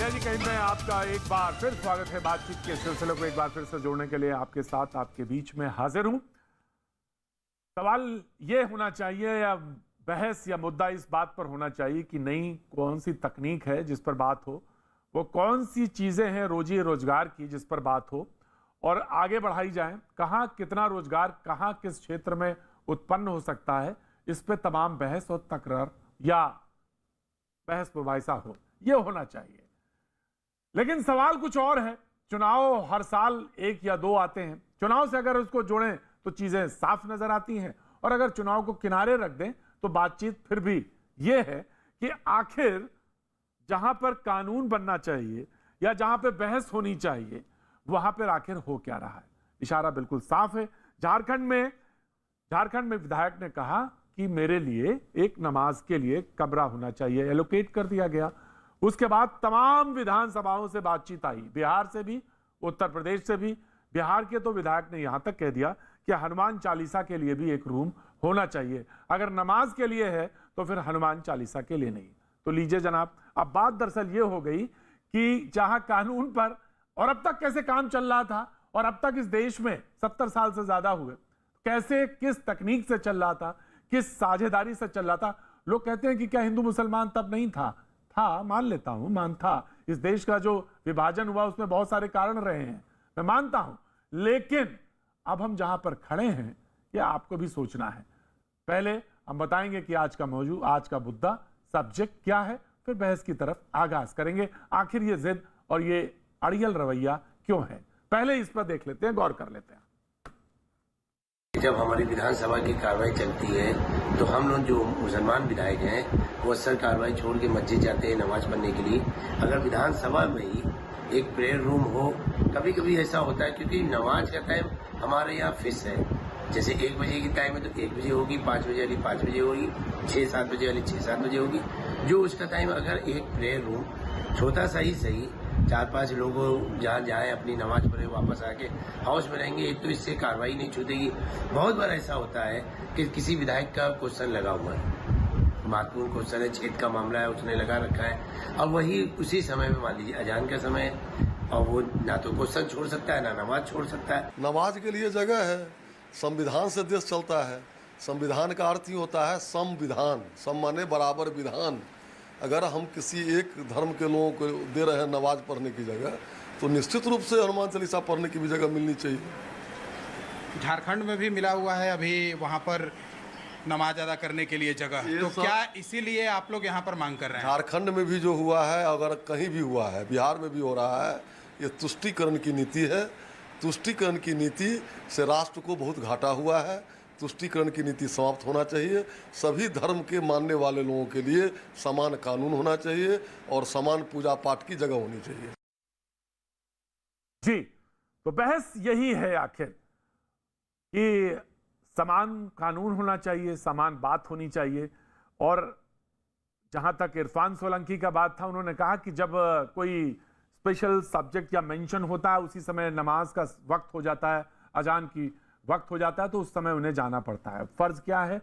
India जी कहीं में आपका एक बार फिर स्वागत है। बातचीत के सिलसिले को एक बार फिर से जोड़ने के लिए आपके साथ आपके बीच में हाजिर हूं। सवाल ये होना चाहिए या बहस या मुद्दा इस बात पर होना चाहिए कि नई कौन सी तकनीक है जिस पर बात हो, वो कौन सी चीजें हैं रोजी रोजगार की जिस पर बात हो और आगे बढ़ाई जाए, कहां कितना रोजगार कहां किस क्षेत्र में उत्पन्न हो सकता है, इस पे तमाम बहस और तकरार या बहस मुबाहिसा हो, ये होना चाहिए। लेकिन सवाल कुछ और है। चुनाव हर साल एक या दो आते हैं, चुनाव से अगर उसको जोड़ें तो चीजें साफ नजर आती हैं और अगर चुनाव को किनारे रख दें तो बातचीत फिर भी यह है कि आखिर जहां पर कानून बनना चाहिए या जहां पर बहस होनी चाहिए वहां पर आखिर हो क्या रहा है। इशारा बिल्कुल साफ है। झारखंड में विधायक ने कहा कि मेरे लिए एक नमाज के लिए कमरा होना चाहिए, एलोकेट कर दिया गया। उसके बाद तमाम विधानसभाओं से बातचीत आई, बिहार से भी, उत्तर प्रदेश से भी। बिहार के तो विधायक ने यहां तक कह दिया कि हनुमान चालीसा के लिए भी एक रूम होना चाहिए। अगर नमाज के लिए है तो फिर हनुमान चालीसा के लिए नहीं। तो लीजिए जनाब, अब बात दरअसल ये हो गई कि जहां कानून पर और अब तक कैसे काम चल रहा था और अब तक इस देश में 70 साल से ज्यादा हुए कैसे किस तकनीक से चल रहा था, किस साझेदारी से चल रहा था। लोग कहते हैं कि क्या हिंदू मुसलमान तब नहीं था? मान लेता हूं, मान था। इस देश का जो विभाजन हुआ उसमें बहुत सारे कारण रहे हैं, मैं मानता हूं। लेकिन अब हम जहां पर खड़े हैं यह आपको भी सोचना है। पहले हम बताएंगे कि आज का मौजू, आज का मुद्दा, सब्जेक्ट क्या है, फिर बहस की तरफ आगाज करेंगे। आखिर ये जिद और ये अड़ियल रवैया क्यों है, पहले इस पर देख लेते हैं, गौर कर लेते हैं। जब हमारी विधानसभा की कार्रवाई चलती है तो हम लोग जो मुसलमान विधायक हैं वो अक्सर कार्रवाई छोड़ के मस्जिद जाते हैं नमाज पढ़ने के लिए। अगर विधानसभा में ही एक प्रेयर रूम हो, कभी कभी ऐसा होता है क्योंकि नमाज का टाइम हमारे यहाँ फिक्स है। जैसे 1 बजे की टाइम है तो 1 बजे होगी, 5 बजे वाली 5 बजे होगी, 6-7 बजे वाली 6-7 बजे होगी। जो उसका टाइम, अगर एक प्रेयर रूम छोटा सा ही सही 4-5 लोग जहाँ जाए अपनी नमाज पढ़े वापस आके हाउस में रहेंगे, एक तो इससे कार्रवाई नहीं छूटेगी। बहुत बार ऐसा होता है कि किसी विधायक का क्वेश्चन लगा हुआ है, महत्वपूर्ण क्वेश्चन है, छेद का मामला है, उसने लगा रखा है, और वही उसी समय में मान लीजिए अजान का समय है और वो ना तो क्वेश्चन छोड़ सकता है ना नमाज छोड़ सकता है। नमाज के लिए जगह है, संविधान से देश चलता है। संविधान का अर्थ ही होता है संविधान, सम माने बराबर विधान। अगर हम किसी एक धर्म के लोगों को दे रहे हैं नमाज पढ़ने की जगह, तो निश्चित रूप से हनुमान चालीसा पढ़ने की भी जगह मिलनी चाहिए। झारखंड में भी मिला हुआ है अभी वहाँ पर नमाज अदा करने के लिए जगह, तो क्या इसीलिए आप लोग यहाँ पर मांग कर रहे हैं? झारखंड में भी जो हुआ है, अगर कहीं भी हुआ है, बिहार में भी हो रहा है, ये तुष्टीकरण की नीति है। तुष्टीकरण की नीति से राष्ट्र को बहुत घाटा हुआ है। तुष्टीकरण की नीति समाप्त होना चाहिए। सभी धर्म के मानने वाले लोगों के लिए समान कानून होना चाहिए और समान पूजा पाठ की जगह होनी चाहिए। जी, तो बहस यही है आखिर कि समान कानून होना चाहिए, समान बात होनी चाहिए। और जहां तक इरफान सोलंकी का बात था, उन्होंने कहा कि जब कोई स्पेशल सब्जेक्ट या मेंशन होता है, उसी समय नमाज का वक्त हो जाता है, अजान की वक्त हो जाता है, तो उस समय उन्हें जाना पड़ता है। फर्ज क्या है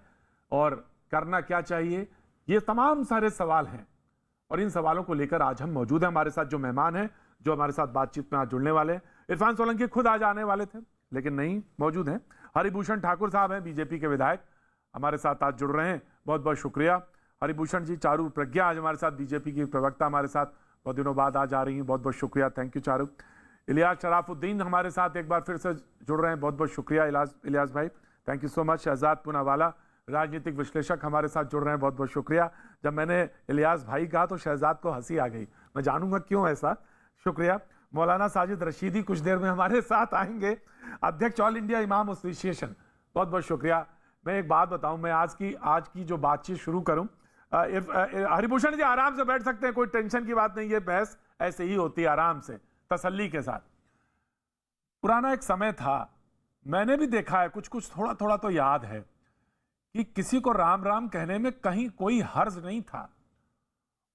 और करना क्या चाहिए, ये तमाम सारे सवाल हैं और इन सवालों को लेकर आज हम मौजूद हैं। हमारे साथ जो मेहमान हैं, जो हमारे साथ बातचीत में आज जुड़ने वाले हैं, इरफान सोलंकी खुद आज आने वाले थे लेकिन नहीं मौजूद हैं। हरिभूषण ठाकुर साहब हैं, बीजेपी के विधायक, हमारे साथ आज जुड़ रहे हैं, बहुत बहुत शुक्रिया हरिभूषण जी। चारू प्रज्ञा आज हमारे साथ, बीजेपी की प्रवक्ता, हमारे साथ बहुत दिनों बाद आज आ रही हैं, बहुत बहुत शुक्रिया, थैंक यू चारू। इलियास शराफुद्दीन हमारे साथ एक बार फिर से जुड़ रहे हैं, बहुत बहुत शुक्रिया इलियास भाई, thank you so much. Shahzad Poonawalla राजनीतिक विश्लेषक हमारे साथ जुड़ रहे हैं, बहुत बहुत शुक्रिया। जब मैंने इलियास भाई कहा तो शहजाद को हंसी आ गई, मैं जानूंगा क्यों ऐसा, शुक्रिया। मौलाना साजिद रशीदी कुछ देर में हमारे साथ आएंगे, अध्यक्ष ऑल इंडिया इमाम एसोसिएशन, बहुत बहुत शुक्रिया। मैं एक बात बताऊं, मैं आज की जो बातचीत शुरू करूं, हरिभूषण जी आराम से बैठ सकते हैं, कोई टेंशन की बात नहीं है, बहस ऐसे ही होती है आराम से तसल्ली के साथ। पुराना एक समय था, मैंने भी देखा है, कुछ कुछ थोड़ा थोड़ा तो याद है कि किसी को राम राम कहने में कहीं कोई हर्ज नहीं था।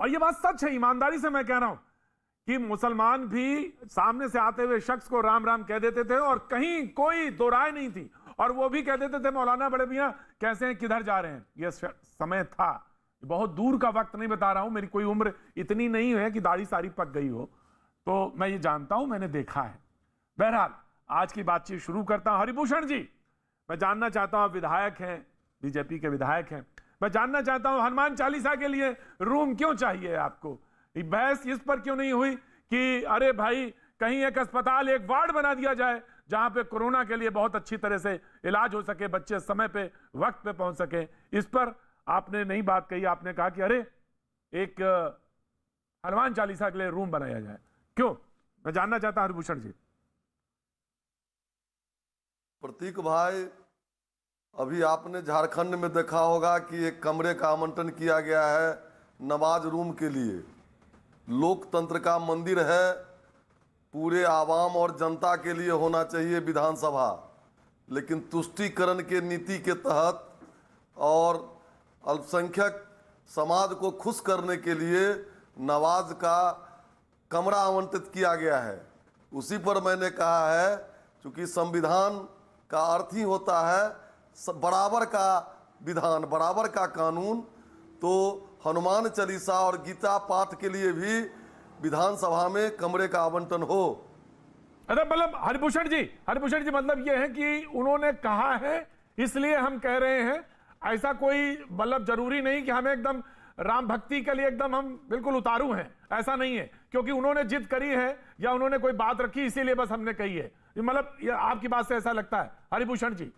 और यह बात सच है, ईमानदारी से मैं कह रहा हूं कि मुसलमान भी सामने से आते हुए शख्स को राम राम कह देते थे और कहीं कोई दो राय नहीं थी, और वो भी कह देते थे मौलाना बड़े मियां कैसे हैं, किधर जा रहे हैं। यह समय था, बहुत दूर का वक्त नहीं बता रहा हूं, मेरी कोई उम्र इतनी नहीं है कि दाढ़ी सारी पक गई हो, तो मैं ये जानता हूं, मैंने देखा है। बहरहाल आज की बातचीत शुरू करता हूं। हरिभूषण जी, मैं जानना चाहता हूं, विधायक हैं, बीजेपी के विधायक हैं, मैं जानना चाहता हूं हनुमान चालीसा के लिए रूम क्यों चाहिए आपको? बहस इस पर क्यों नहीं हुई कि अरे भाई कहीं एक अस्पताल, एक वार्ड बना दिया जाए जहां पे कोरोना के लिए बहुत अच्छी तरह से इलाज हो सके, बच्चे समय पे वक्त पे पहुंच सके? इस पर आपने नहीं बात कही, आपने कहा कि अरे एक हनुमान चालीसा के लिए रूम बनाया जाए। क्यों? मैं जानना चाहता हूं हरिभूषण जी। प्रतीक भाई, अभी आपने झारखंड में देखा होगा कि एक कमरे का आवंटन किया गया है नमाज रूम के लिए। लोकतंत्र का मंदिर है, पूरे आवाम और जनता के लिए होना चाहिए विधानसभा, लेकिन तुष्टीकरण के नीति के तहत और अल्पसंख्यक समाज को खुश करने के लिए नमाज का कमरा आवंटित किया गया है। उसी पर मैंने कहा है, क्योंकि संविधान का अर्थ ही होता है बराबर का विधान, बराबर का कानून, तो हनुमान चालीसा और गीता पाठ के लिए भी विधानसभा में कमरे का आवंटन हो। अरे मतलब हरिभूषण जी मतलब ये है कि उन्होंने कहा है इसलिए हम कह रहे हैं, ऐसा कोई मतलब जरूरी नहीं कि हमें एकदम राम भक्ति के लिए एकदम हम बिल्कुल उतारू हैं, ऐसा नहीं है। क्योंकि उन्होंने जिद करी है या उन्होंने कोई बात रखी इसीलिए बस हमने कही है, मतलब ये आपकी बात से ऐसा लगता है हरिभूषण जी?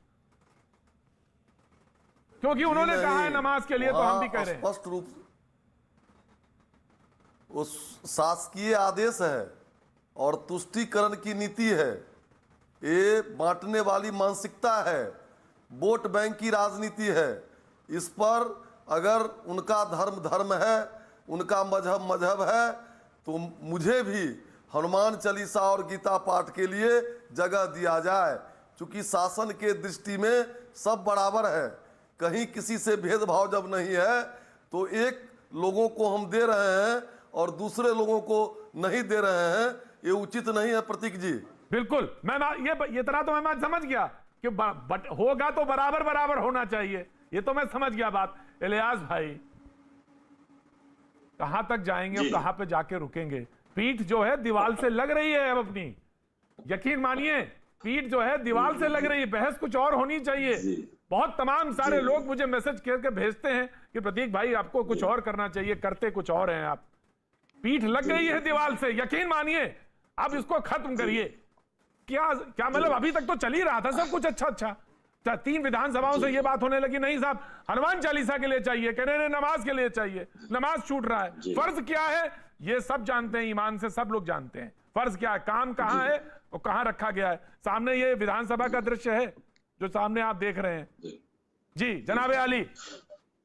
क्योंकि उन्होंने कहा है नमाज के लिए, तो हम भी कह रहे हैं। स्पष्ट रूप उस शासकीय आदेश है और तुष्टीकरण की नीति है। ये बांटने वाली मानसिकता है, वोट बैंक की राजनीति है। इस पर अगर उनका धर्म है, उनका मजहब है, तो मुझे भी हनुमान चालीसा और गीता पाठ के लिए जगह दिया जाए, क्योंकि शासन के दृष्टि में सब बराबर है। कहीं किसी से भेदभाव जब नहीं है तो एक लोगों को हम दे रहे हैं और दूसरे लोगों को नहीं दे रहे हैं, ये उचित नहीं है प्रतीक जी। बिल्कुल, मैं ये तरह तो मैं समझ गया कि होगा तो बराबर होना चाहिए, ये तो मैं समझ गया बात। इलियास भाई, कहां तक जाएंगे और कहां पे जाके रुकेंगे? पीठ जो है दीवार से लग रही है अब अपनी, यकीन मानिए पीठ जो है दीवार से लग रही है। बहस कुछ और होनी चाहिए। बहुत तमाम सारे लोग मुझे मैसेज करके भेजते हैं कि प्रतीक भाई आपको कुछ और करना चाहिए, करते कुछ और हैं आप। पीठ लग गई है दीवार से, यकीन मानिए। अब इसको खत्म करिए। क्या मतलब अभी तक तो चल ही रहा था सब कुछ अच्छा। 3 विधानसभाओं से ये बात होने लगी, नहीं साहब हनुमान चालीसा के लिए चाहिए, कह रहे नमाज के लिए चाहिए, नमाज छूट रहा है। फर्ज क्या है ये सब जानते हैं, ईमान से सब लोग जानते हैं फर्ज क्या है, काम कहां है और कहां रखा गया है। सामने ये विधानसभा का दृश्य है जो सामने आप देख रहे हैं। जी जनाबे आली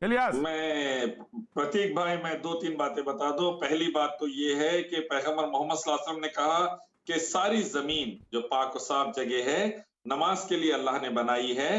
इलियास। मैं प्रतीक भाई, मैं 2-3 बातें बता दूं। पहली बात तो ये है कि पैगंबर मोहम्मद सल्लल्लाहु अलैहि वसल्लम ने कहा कि सारी जमीन जो पाक और साफ जगह है नमाज के लिए अल्लाह ने बनाई है,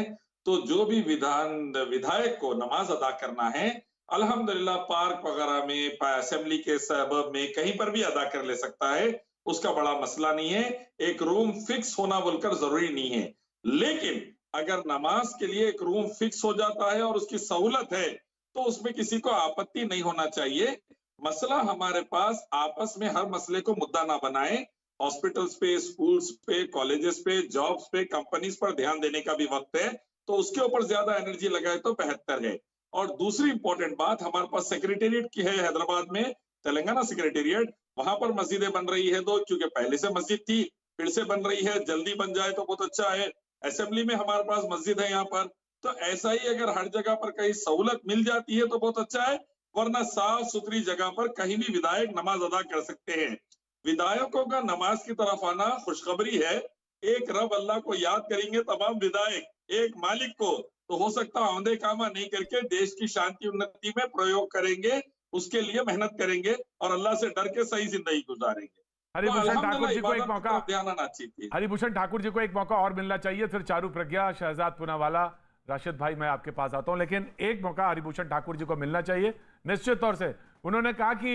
तो जो भी विधायक को नमाज अदा करना है अल्हम्दुलिल्लाह पार्क वगैरह में, असेंबली के सबब में, कहीं पर भी अदा कर ले सकता है, उसका बड़ा मसला नहीं है। एक रूम फिक्स होना बोलकर जरूरी नहीं है, लेकिन अगर नमाज के लिए एक रूम फिक्स हो जाता है और उसकी सहूलत है तो उसमें किसी को आपत्ति नहीं होना चाहिए। मसला हमारे पास आपस में हर मसले को मुद्दा ना बनाए। हॉस्पिटल्स पे, स्कूल्स पे, कॉलेजेस पे, जॉब्स पे, कंपनीज पर ध्यान देने का भी वक्त है, तो उसके ऊपर ज्यादा एनर्जी लगाए तो बेहतर है। और दूसरी इंपॉर्टेंट बात, हमारे पास सेक्रेटेरिएट की है हैदराबाद में, तेलंगाना सेक्रेटेरिएट, वहां पर मस्जिदें बन रही है 2, क्योंकि पहले से मस्जिद थी, फिर से बन रही है, जल्दी बन जाए तो बहुत अच्छा है। असेंबली में हमारे पास मस्जिद है यहाँ पर, तो ऐसा ही अगर हर जगह पर कहीं सहूलत मिल जाती है तो बहुत अच्छा है, वरना साफ सुथरी जगह पर कहीं भी विधायक नमाज अदा कर सकते हैं। विधायकों का नमाज की तरफ आना खुशखबरी है। एक रब अल्लाह को याद करेंगे तमाम विधायक, एक मालिक को, तो हो सकता है औंधे कामा नहीं करके देश की शांति उन्नति में प्रयोग करेंगे, उसके लिए मेहनत करेंगे और अल्लाह से डर के सही जिंदगी गुजारेंगे। हरिभूषण ठाकुर जी को एक मौका, ध्यान आना चाहिए। हरिभूषण ठाकुर जी को एक मौका और मिलना चाहिए, फिर चारू प्रज्ञा, शहजाद पूनावाला, राशिद भाई मैं आपके पास आता हूं, लेकिन एक मौका हरिभूषण ठाकुर जी को मिलना चाहिए निश्चित तौर से। उन्होंने कहा कि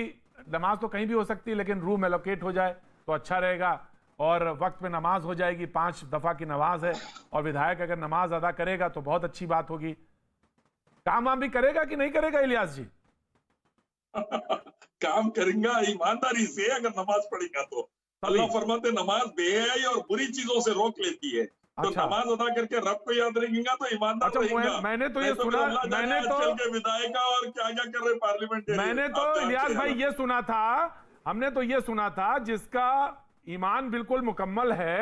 नमाज तो कहीं भी हो सकती है लेकिन रूम एलोकेट हो जाए तो अच्छा रहेगा और वक्त पे नमाज हो जाएगी। 5 दफा की नमाज है और विधायक अगर नमाज अदा करेगा तो बहुत अच्छी बात होगी। काम वाम भी करेगा कि नहीं करेगा इलियास जी? काम करेंगे ईमानदारी से अगर नमाज पढ़ेगा तो अल्लाह फरमाते नमाज बेहयाई और बुरी चीजों से रोक लेती है। तो अच्छा। नमाज अदा करके रब को याद रखेगा तो ईमानदार अच्छा, रहेगा। मैंने तो ये नहीं सुना, फिर अल्लाह जाने मैंने तो आजकल के विधायक और क्या क्या कर रहे पार्लियामेंट। मैंने तो इलियास भाई ये सुना था, हमने तो ये सुना था जिसका ईमान बिल्कुल मुकम्मल है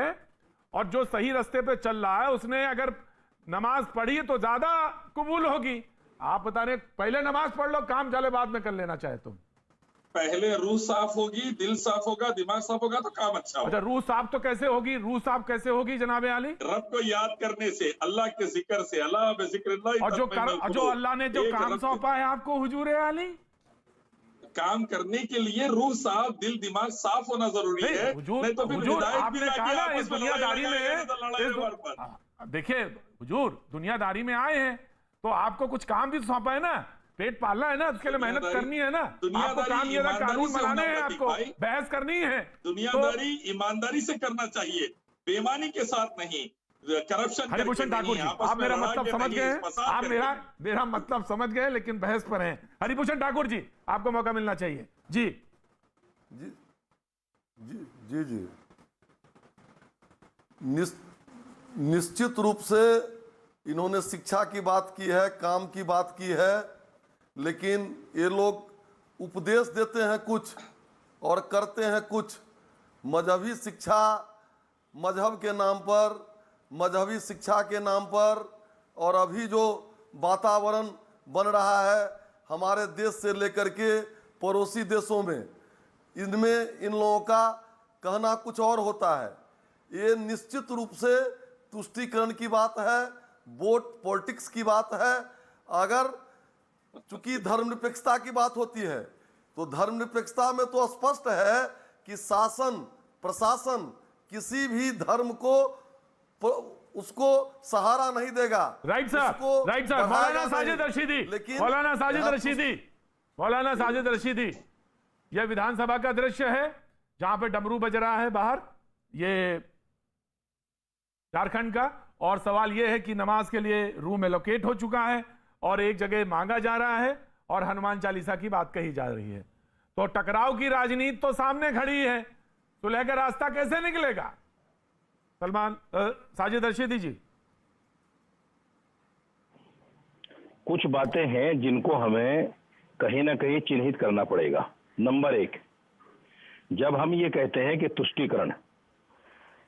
और जो सही रास्ते पे चल रहा है उसने अगर नमाज पढ़ी तो ज्यादा कबूल होगी। आप बता रहे पहले नमाज पढ़ लो, काम चले बाद में कर लेना चाहे तुम। पहले रूह साफ होगी, दिल साफ होगा, दिमाग साफ होगा तो काम अच्छा होगा। अच्छा, रूह साफ तो कैसे होगी? रूह साफ कैसे होगी जनाबे आली? रब को याद करने से, अल्लाह के जिक्र से। अल्लाह बेजिक्रिल्लाह और जो अल्लाह ने जो काम सौंपा है आपको हुजूर आली, काम करने के लिए रूह साफ, दिल दिमाग साफ होना जरूरी है। नहीं तो फिर विधायक भी जाके आपस में दुनियादारी लड़ाई में देखिए हुजूर, दुनियादारी में आए हैं तो आपको कुछ काम भी सौंपा है ना, पेट पालना है ना, उसके लिए मेहनत करनी है ना। आपको काम ये ना, कानून बनाने हैं, आपको बहस करनी है। दुनियादारी ईमानदारी से करना चाहिए, बेईमानी के साथ नहीं, करप्शन। हरिभूषण ठाकुर जी, आप मेरा मतलब समझ गए हैं, आप मेरा मतलब समझ गए, लेकिन बहस पर हैं। हरिभूषण ठाकुर जी, आपको मौका मिलना चाहिए। जी जी जी जी जी निश्चित रूप से इन्होंने शिक्षा की बात की है, काम की बात की है, लेकिन ये लोग उपदेश देते हैं कुछ और करते हैं कुछ। मजहबी शिक्षा, मजहब के नाम पर, मजहबी शिक्षा के नाम पर, और अभी जो वातावरण बन रहा है हमारे देश से लेकर के पड़ोसी देशों में, इनमें इन लोगों का कहना कुछ और होता है। ये निश्चित रूप से तुष्टीकरण की बात है, वोट पॉलिटिक्स की बात है। अगर चूंकि धर्मनिरपेक्षता की बात होती है तो धर्मनिरपेक्षता में तो स्पष्ट है कि शासन प्रशासन किसी भी धर्म को उसको सहारा नहीं देगा। Right sir, right sir. मौलाना साजिद रशीदी, मौलाना साजिद रशीदी, मौलाना साजिद रशीदी, यह विधानसभा का दृश्य है जहां पे डमरू बज रहा है बाहर, ये झारखंड का। और सवाल यह है कि नमाज के लिए रूम एलोकेट हो चुका है और एक जगह मांगा जा रहा है और हनुमान चालीसा की बात कही जा रही है। तो टकराव की राजनीति तो सामने खड़ी है, सुलह का रास्ता कैसे निकलेगा? सलमान साजिद रशीदी जी, कुछ बातें हैं जिनको हमें कहीं ना कहीं चिन्हित करना पड़ेगा। नंबर एक, जब हम ये कहते हैं कि तुष्टीकरण,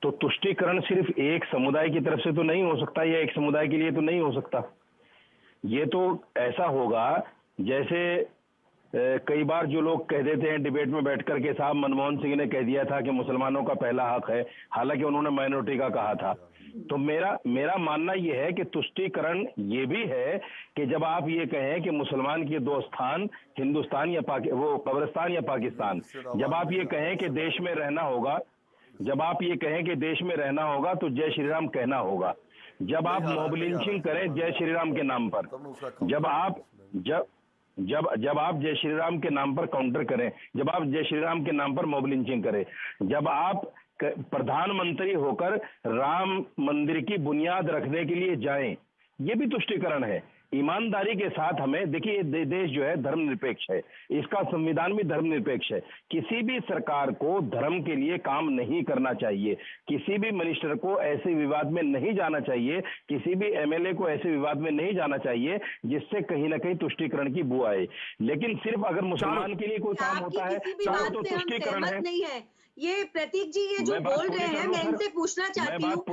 तो तुष्टीकरण सिर्फ एक समुदाय की तरफ से तो नहीं हो सकता या एक समुदाय के लिए तो नहीं हो सकता। ये तो ऐसा होगा जैसे कई बार जो लोग कह देते हैं डिबेट में बैठकर के साहब मनमोहन सिंह ने कह दिया था कि मुसलमानों का पहला हक है, हालांकि उन्होंने माइनॉरिटी का कहा था। तो मेरा मानना यह है कि तुष्टीकरण ये भी है कि जब आप ये कहें कि मुसलमान के दो स्थान, हिंदुस्तान या वो कब्रिस्तान या पाकिस्तान, जब आप ये कहें कि देश में रहना होगा, जब आप ये कहें कि देश में रहना होगा तो जय श्री राम कहना होगा। जब आप मॉब लिंचिंग करें जय श्री राम के नाम पर, जब आप जय श्री राम के नाम पर काउंटर करें, जब आप जय श्री राम के नाम पर मॉब लिंचिंग करें, जब आप प्रधानमंत्री होकर राम मंदिर की बुनियाद रखने के लिए जाएं, ये भी तुष्टीकरण है। ईमानदारी के साथ हमें देखिए, देश जो है धर्मनिरपेक्ष है, इसका संविधान भी धर्मनिरपेक्ष है। किसी भी सरकार को धर्म के लिए काम नहीं करना चाहिए, किसी भी मिनिस्टर को ऐसे विवाद में नहीं जाना चाहिए, किसी भी एमएलए को ऐसे विवाद में नहीं जाना चाहिए जिससे कहीं ना कहीं तुष्टीकरण की बू आए। लेकिन सिर्फ अगर मुसलमान के लिए कोई काम होता है तो तुष्टीकरण है। नहीं है ये प्रतीक जी, ये जो बोल रहे हैं, मैं इनसे पूछना चाहती हूँ।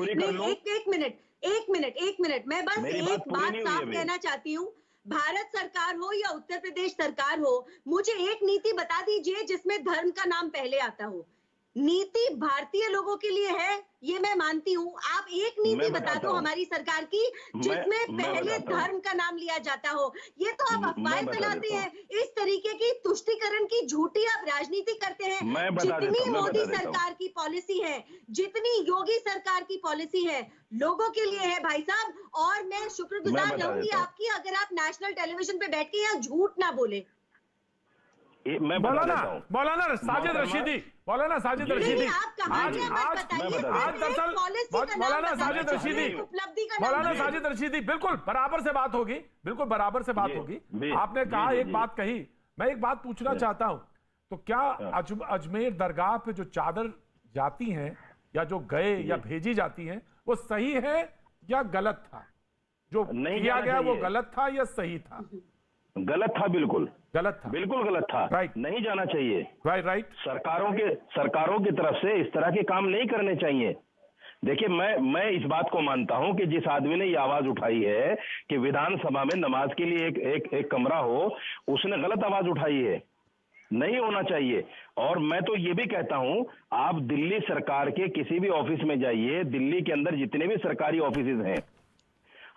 एक मिनट, मैं बस एक बात साफ कहना चाहती हूँ। भारत सरकार हो या उत्तर प्रदेश सरकार हो, मुझे एक नीति बता दीजिए जिसमें धर्म का नाम पहले आता हो। नीति भारतीय लोगों के लिए है, ये मैं मानती हूँ। आप एक नीति बता दो हमारी सरकार की जिसमें पहले धर्म का नाम लिया जाता हो। ये तो आप अफवाहें फैलाते हैं, इस तरीके की तुष्टीकरण की झूठी आप राजनीति करते हैं। जितनी मोदी सरकार की पॉलिसी है, जितनी योगी सरकार की पॉलिसी है, लोगों के लिए है भाई साहब। और मैं शुक्रगुजार रहूंगी आपकी अगर आप नेशनल टेलीविजन पे बैठ के यहाँ झूठ ना बोले। मौलाना साजिद रशीदी, मौलाना साजिद रशीदी, मौलाना साजिद रशीदी, मौलाना साजिद रशीदी, बिल्कुल बराबर से बात होगी, बिल्कुल बराबर से बात होगी। आपने कहा, एक बात कही, मैं एक बात पूछना चाहता हूं, तो क्या अजमेर दरगाह पे जो चादर जाती हैं या जो गए या भेजी जाती हैं वो सही है या गलत था? जो किया गया वो गलत था या सही था? गलत था, बिल्कुल गलत था, बिल्कुल गलत था। राइट, नहीं जाना चाहिए। राइट। सरकारों की तरफ से इस तरह के काम नहीं करने चाहिए। देखिए, मैं इस बात को मानता हूं कि जिस आदमी ने ये आवाज उठाई है कि विधानसभा में नमाज के लिए एक कमरा हो, उसने गलत आवाज उठाई है, नहीं होना चाहिए। और मैं तो ये भी कहता हूं, आप दिल्ली सरकार के किसी भी ऑफिस में जाइए, दिल्ली के अंदर जितने भी सरकारी ऑफिस हैं,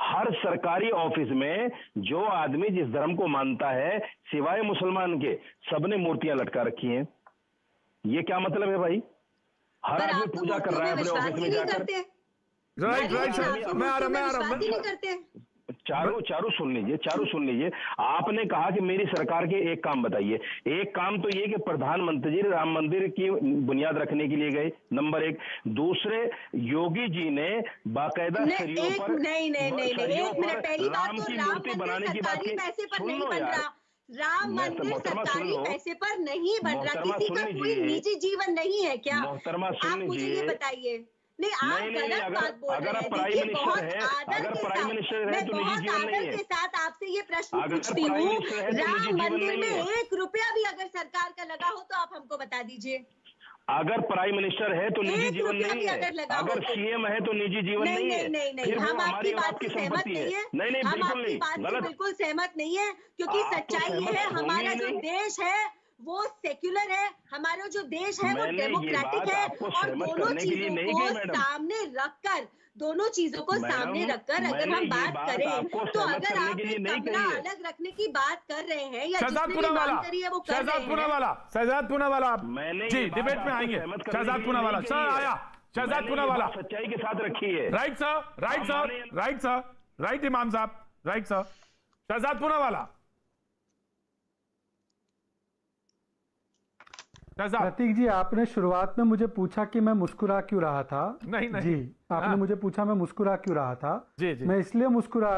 हर सरकारी ऑफिस में जो आदमी जिस धर्म को मानता है, सिवाय मुसलमान के, सबने मूर्तियां लटका रखी हैं। ये क्या मतलब है भाई? हर आदमी पूजा कर रहा है अपने ऑफिस में जाकर। राइट। मैं आ रहा चारों सुन लीजिए। आपने कहा कि मेरी सरकार के एक काम बताइए। एक काम तो ये कि प्रधानमंत्री जी राम मंदिर की बुनियाद रखने के लिए गए, नंबर एक। दूसरे, योगी जी ने बाकायदा सरियों पर नहीं, पहली बात तो राम मंदिर सरकारी पैसे पर नहीं बन रहा। राम मंदिर सरकारी पैसे पर नहीं बन रहा। किसी का कोई निजी जीवन नहीं है क्या? आप मुझे ये बताइए। नहीं, आप गलत बात बोल रहे हैं। देखिए, बहुत आदर के साथ आपसे ये प्रश्न पूछती हूँ, राम मंदिर में 1 रुपया भी अगर सरकार का लगा हो तो आप हमको बता दीजिए। अगर प्राइम मिनिस्टर है तो निजी जीवन नहीं है, अगर सीएम है तो निजी जीवन नहीं है। नहीं, हम आपकी बात से सहमत नहीं है। हम आपकी बात से बिल्कुल सहमत नहीं है, क्योंकि सच्चाई ये है, हमारा जो देश है वो सेक्युलर है, हमारा जो देश है वो डेमोक्रेटिक है, और दोनों चीजों को सामने रखकर अगर हम बात करें, तो अगर आप कमरा अलग रखने की बात कर रहे हैं या जिसने भी बात करी है वो कर शहजाद पूनावाला जी डिबेट में आएंगे। शहजाद पूनावाला सर आया, शहजाद पूनावाला सच्चाई के साथ रखी है। राइट सर, राइट इमाम साहब, राइट सर। शहजाद पूनावाला, प्रतीक जी, आपने शुरुआत में मुझे पूछा कि मैं मुस्कुरा क्यों रहा था। नहीं जी, आपने मुझे पूछा मैं मुस्कुरा क्यों रहा था। जी। मैं इसलिए मुस्कुरा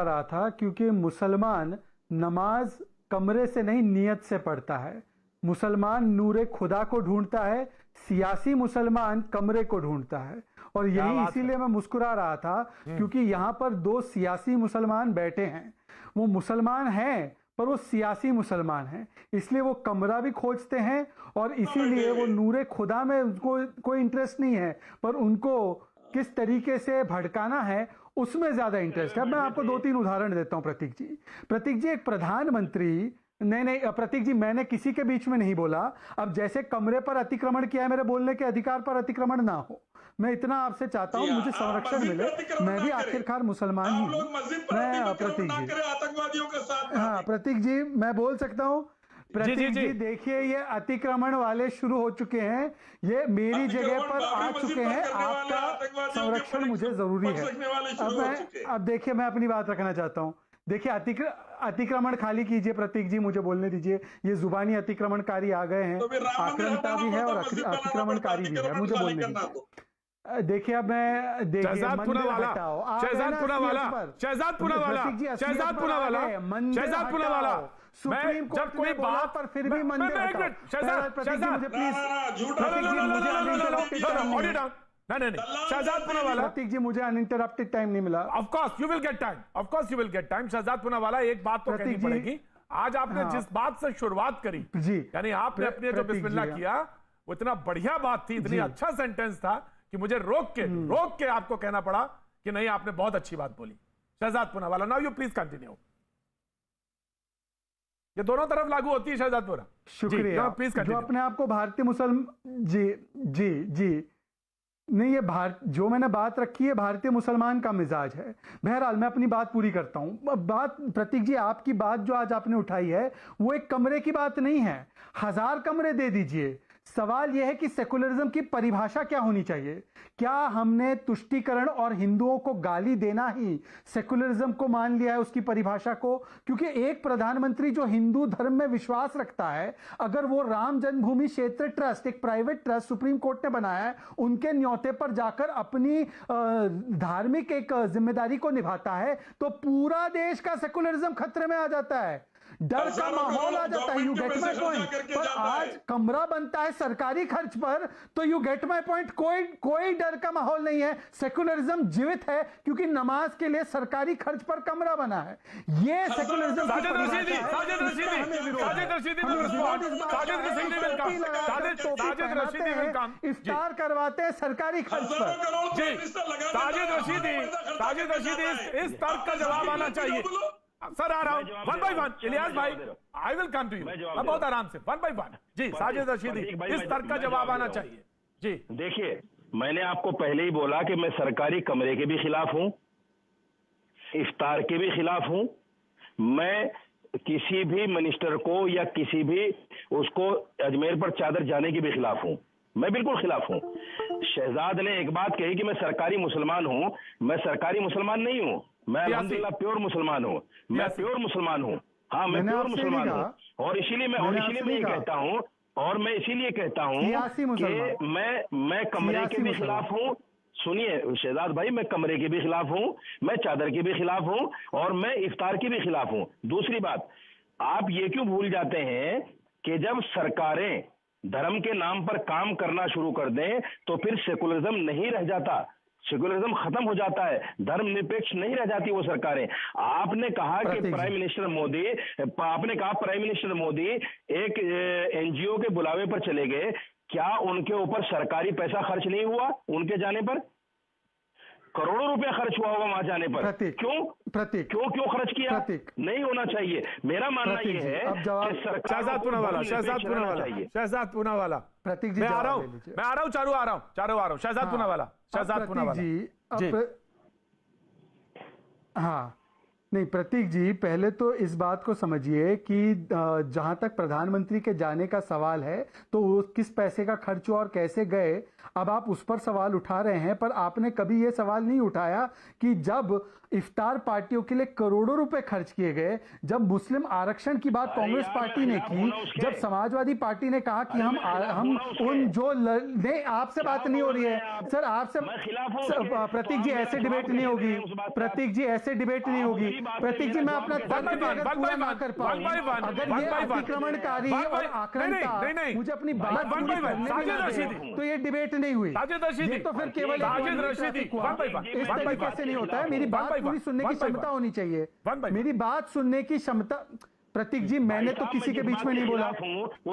रहा था क्योंकि मुसलमान नमाज कमरे से नहीं नियत से पढ़ता है। मुसलमान नूरे खुदा को ढूंढता है, सियासी मुसलमान कमरे को ढूंढता है। और यही इसीलिए मैं मुस्कुरा रहा था क्योंकि यहाँ पर 2 सियासी मुसलमान बैठे हैं। वो मुसलमान हैं पर वो सियासी मुसलमान हैं, इसलिए वो कमरा भी खोजते हैं, और इसीलिए वो नूरे खुदा में उनको कोई इंटरेस्ट नहीं है, पर उनको किस तरीके से भड़काना है उसमें ज्यादा इंटरेस्ट है। अब मैं आपको 2-3 उदाहरण देता हूं। प्रतीक जी, एक प्रधानमंत्री, नहीं प्रतीक जी, मैंने किसी के बीच में नहीं बोला। अब जैसे कमरे पर अतिक्रमण किया है, मेरे बोलने के अधिकार पर अतिक्रमण ना हो, मैं इतना आपसे चाहता हूं, मुझे संरक्षण मिले। मैं भी आखिरकार मुसलमान ही हूं। मैं प्रतीक जी, आतंकवादियों के साथ, हाँ प्रतीक जी, मैं बोल सकता हूं। प्रतीक जी देखिए, ये अतिक्रमण वाले शुरू हो चुके हैं, ये मेरी जगह पर आ चुके हैं। आपका संरक्षण मुझे जरूरी है। अब देखिए, मैं अपनी बात रखना चाहता हूं। देखिए, अतिक्रमण खाली कीजिए प्रतीक जी, मुझे बोलने दीजिए। ये जुबानी अतिक्रमणकारी आ गए हैं, आक्रमणता भी है और अतिक्रमणकारी भी है, मुझे बोलने दीजिए। देखिए, अब मैं शहजाद पूनावाला सुप्रीम कोर्ट कोई बात पर फिर भी मंदिर प्रतीक जी, मुझे अनइंटरप्टेड टाइम नहीं मिला। Of course you will get time. Shahzad Poonawalla, एक बात तो कहनी पड़ेगी, आज आपने जिस बात से शुरुआत करी जी, यानी आपने अपने जो बिस्मिल्लाह किया, वो इतना बढ़िया बात थी, इतनी अच्छा सेंटेंस था कि मुझे रोक के आपको कहना पड़ा कि नहीं, आपने बहुत अच्छी बात बोली। Shahzad Poonawalla, now you please continue. ये दोनों तरफ लागू होती है शहजाद पूरा। शुक्रिया। प्लीज जो अपने आप को भारतीय मुसलमान, जी नहीं, ये जो मैंने बात रखी है भारतीय मुसलमान का मिजाज है। बहरहाल मैं अपनी बात पूरी करता हूं। बात प्रतीक जी, आपकी बात जो आज आपने उठाई है वो एक कमरे की बात नहीं है, 1000 कमरे दे दीजिए। सवाल यह है कि सेकुलरिज्म की परिभाषा क्या होनी चाहिए। क्या हमने तुष्टीकरण और हिंदुओं को गाली देना ही सेकुलरिज्म को मान लिया है, उसकी परिभाषा को? क्योंकि एक प्रधानमंत्री जो हिंदू धर्म में विश्वास रखता है, अगर वो राम जन्मभूमि क्षेत्र ट्रस्ट, एक प्राइवेट ट्रस्ट सुप्रीम कोर्ट ने बनाया है, उनके न्योते पर जाकर अपनी धार्मिक एक जिम्मेदारी को निभाता है, तो पूरा देश का सेकुलरिज्म खतरे में आ जाता है। डर का माहौल आ जाता है। You get my point. पर आज कमरा बनता है सरकारी खर्च पर, तो यू गेट माई पॉइंट, कोई डर का माहौल नहीं है। सेकुलरिज्म जीवित है क्योंकि नमाज के लिए सरकारी खर्च पर कमरा बना है। ये सेकुलरिज्म इफ्तार करवाते हैं सरकारी खर्च पर। जी साजिद रशीदी इस तर्क का जवाब आना चाहिए। सर आ रहा हूं, वन बाय वन। इलियास भाई, I will come to you, अब बहुत आराम से, वन बाय वन। जी साजिद रशीदी, इस तर्क का जवाब आना चाहिए। जी देखिए, मैंने आपको पहले ही बोला कि मैं सरकारी कमरे के भी खिलाफ हूं, इफ्तार के भी खिलाफ हूं। मैं किसी भी मिनिस्टर को या किसी भी उसको अजमेर पर चादर जाने के भी खिलाफ हूं। मैं बिल्कुल खिलाफ हूं। शहजाद ने एक बात कही कि मैं सरकारी मुसलमान हूं। मैं सरकारी मुसलमान नहीं हूं, मैं अल्हम्दुलिल्लाह प्योर मुसलमान हूं। मैं प्योर मुसलमान हूं। हाँ, मैं प्योर मुसलमान हूं। और इसीलिए मैं ये कहता हूं, और मैं इसीलिए कहता हूं कि मैं कमरे के भी खिलाफ हूं। सुनिए शहजाद भाई, मैं कमरे के भी खिलाफ हूं, मैं चादर के भी खिलाफ हूं, और मैं इफ्तार के भी खिलाफ हूं। दूसरी बात, आप ये क्यों भूल जाते हैं कि जब सरकारें धर्म के नाम पर काम करना शुरू कर दें तो फिर सेकुलरिज्म नहीं रह जाता, सेकुलरिज्म खत्म हो जाता है, धर्मनिरपेक्ष नहीं रह जाती वो सरकारें। आपने कहा कि प्राइम मिनिस्टर मोदी एक एनजीओ के बुलावे पर चले गए। क्या उनके ऊपर सरकारी पैसा खर्च नहीं हुआ? उनके जाने पर करोड़ों रुपया खर्च हुआ होगा वहां जाने पर। क्यों खर्च किया? नहीं होना चाहिए। मेरा मानना यह है कि शहजाद पूनावाला प्रतीक जी, मैं आ रहा हूं, चारों आ रहा हूं। शहजाद पूनावाला जी। हाँ नहीं प्रतीक जी, पहले तो इस बात को समझिए कि जहां तक प्रधानमंत्री के जाने का सवाल है तो वो किस पैसे का खर्च हुआ और कैसे गए, अब आप उस पर सवाल उठा रहे हैं। पर आपने कभी ये सवाल नहीं उठाया कि जब इफ्तार पार्टियों के लिए करोड़ों रुपए खर्च किए गए, जब मुस्लिम आरक्षण की बात कांग्रेस पार्टी ने की, जब समाजवादी पार्टी ने कहा कि हम उन जो नहीं, आपसे बात नहीं हो रही है सर, आपसे प्रतीक जी ऐसे डिबेट नहीं होगी। प्रतीक जी ऐसे डिबेट नहीं होगी। प्रतीक जी, मैं अपना पूरा ना कर पाऊं, अगर ये अतिक्रमणकारी और आक्रामक मुझे अपनी बात पूरी करने तो ये डिबेट नहीं हुई। ये तो फिर केवल इस तरीके से नहीं होता है। मेरी बात पूरी सुनने की क्षमता होनी चाहिए। मेरी बात सुनने की क्षमता। प्रतीक जी, मैंने तो किसी के बीच में नहीं बोला।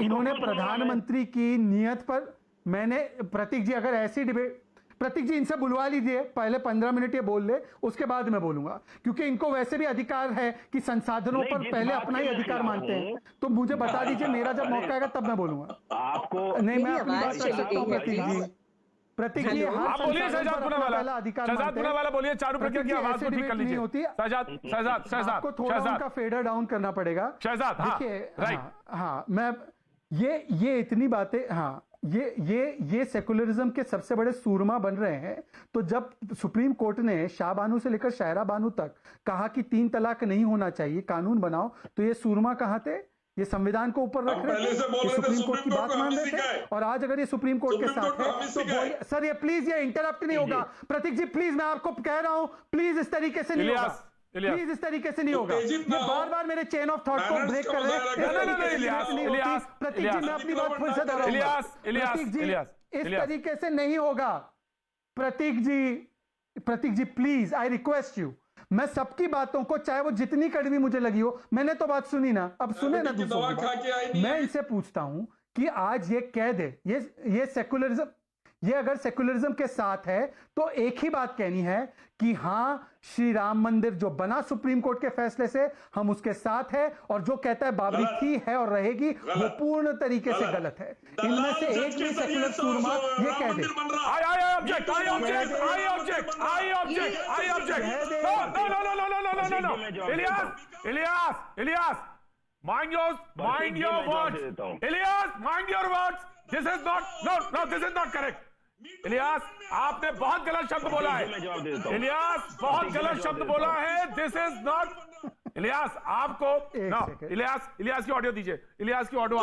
इन्होंने प्रधानमंत्री की नियत पर मैंने, प्रतीक जी अगर ऐसी डिबेट, प्रतीक जी इनसे बुलवा लीजिए, पहले 15 मिनट ये बोल ले, उसके बाद मैं बोलूंगा, क्योंकि इनको वैसे भी अधिकार है कि संसाधनों पर पहले अपना ही अधिकार मानते हैं। तो मुझे बता दीजिए, मेरा जब मौका आएगा तब मैं बोलूंगा। आपको नहीं, मैं अपनी बात कर सकता हूँ प्रतीक जी। प्रतीक जी आप बोलिए, शहजाद पूनावाला बोलिए, चारू प्रज्ञा की आवाज को ठीक कर लीजिए। शहजाद आपको थोड़ा उनका फेडर डाउन करना पड़ेगा। शहजाद देखिए, हाँ मैं ये इतनी बातें, हाँ ये सेकुलरिज्म के सबसे बड़े सूरमा बन रहे हैं। तो जब सुप्रीम कोर्ट ने शाहबानू से लेकर शायरा बानू तक कहा कि 3 तलाक नहीं होना चाहिए, कानून बनाओ, तो ये सूरमा कहां थे? ये संविधान को ऊपर रख रहे थे, ये सुप्रीम कोर्ट की बात मान रहे थे। और आज अगर ये सुप्रीम कोर्ट के साथ है तो बोलिए सर, ये प्लीज ये इंटरप्ट नहीं होगा। प्रतीक जी प्लीज, मैं आपको कह रहा हूं, प्लीज इस तरीके से नहीं होगा, प्लीज इस तरीके से नहीं होगा। ये बार बार मेरे चेन ऑफ थॉट को ब्रेक कर रहे हैं। प्रतीक जी, मैं अपनी बात फिर से दोहराऊंगा। प्रतीक जी, इस तरीके से नहीं होगा। प्रतीक जी प्लीज, आई रिक्वेस्ट यू, मैं सबकी बातों को, चाहे वो जितनी कड़वी मुझे लगी हो, मैंने तो बात सुनी ना, अब सुने ना दूसरों की बात। मैं इनसे पूछता हूं कि आज ये कह दे, ये सेकुलरिज्म, ये अगर सेकुलरिज्म के साथ है तो एक ही बात कहनी है कि हां, श्री राम मंदिर जो बना सुप्रीम कोर्ट के फैसले से, हम उसके साथ है, और जो कहता है बाबरी थी, है और रहेगी, वो पूर्ण तरीके से गलत है। इनमें से एक भी सेकुलर सूरमा ये कह दे। Ilyas, mind your words. Ilyas, mind your words. This is not correct. Ilyas, आपने बहुत गलत शब्द बोला है। इलियास, बहुत गलत शब्द बोला है। This is not. इलियास, आपको इलियास की ऑडियो दीजिए। इलियास की ऑडियो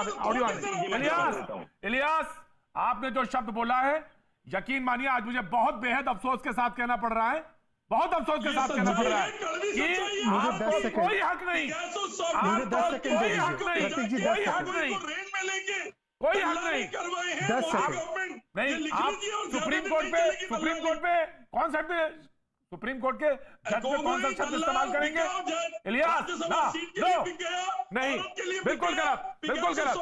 इलियास, आपने जो शब्द बोला है, यकीन मानिए आज मुझे बहुत बेहद अफसोस के साथ कहना पड़ रहा है, बहुत अफसोस के साथ कहना पड़ रहा है कि आपको कोई हक नहीं, मुझे 10 सेकंड कोई हक नहीं, प्रतीक जी, कोई हक नहीं, कोई हक नहीं, 10 सेकंड नहीं। आप सुप्रीम कोर्ट पे कौन सा सुप्रीम कोर्ट के जज पे कौन सा शब्द इस्तेमाल करेंगे? इलियास, ना, नो, नहीं, बिल्कुल गलत, बिल्कुल गलत।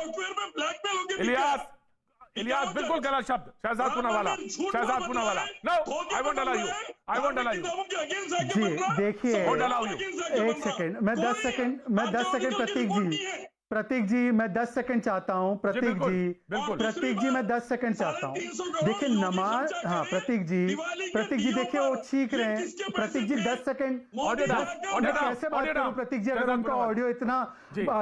इलियास बिल्कुल गलत शब्द। Shahzad Poonawalla, no, I won't allow you. जी देखिए, एक सेकंड, मैं 10 सेकंड प्रतीक जी मैं 10 सेकंड चाहता हूं। प्रतीक जी मैं 10 सेकंड चाहता हूं। देखिए नमाज, हाँ प्रतीक जी देखिए वो चीख रहे हैं। प्रतीक जी 10 सेकंड कैसे बात करूं प्रतीक जी, अगर उनका ऑडियो इतना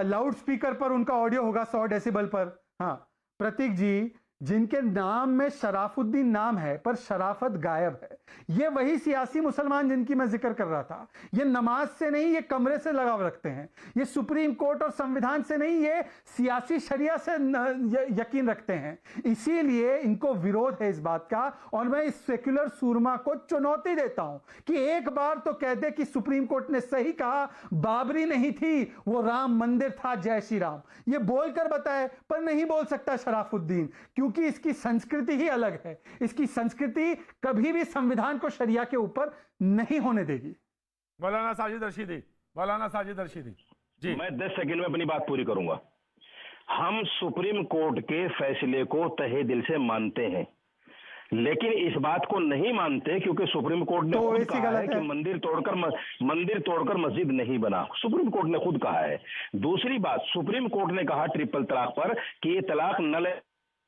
लाउड स्पीकर पर उनका ऑडियो होगा 100 डेसिबल पर। हाँ प्रतीक जी, जिनके नाम में शराफुद्दीन नाम है पर शराफत गायब है, ये वही सियासी मुसलमान जिनकी मैं जिक्र कर रहा था। ये नमाज से नहीं, ये कमरे से लगाव रखते हैं। ये सुप्रीम कोर्ट और संविधान से नहीं, ये सियासी शरिया से यकीन रखते हैं। इसीलिए इनको विरोध है इस बात का। और मैं इस सेक्युलर सूरमा को चुनौती देता हूं कि एक बार तो कह दे कि सुप्रीम कोर्ट ने सही कहा, बाबरी नहीं थी, वो राम मंदिर था, जय श्री राम। ये बोलकर बताए, पर नहीं बोल सकता शराफुद्दीन, क्योंकि इसकी संस्कृति ही अलग है। इसकी संस्कृति कभी भी संविधान को शरिया के ऊपर नहीं होने देगी। मौलाना साजिद रशीदी जी, मैं 10 सेकंड में अपनी बात पूरी करूंगा। हम सुप्रीम कोर्ट के फैसले को तहे दिल से मानते हैं, लेकिन इस बात को नहीं मानते क्योंकि सुप्रीम कोर्ट ने खुद कहा है कि मंदिर तोड़कर मस्जिद नहीं बना। सुप्रीम कोर्ट ने खुद कहा है। दूसरी बात, सुप्रीम कोर्ट ने कहा ट्रिपल तलाक पर कि ये तलाक नल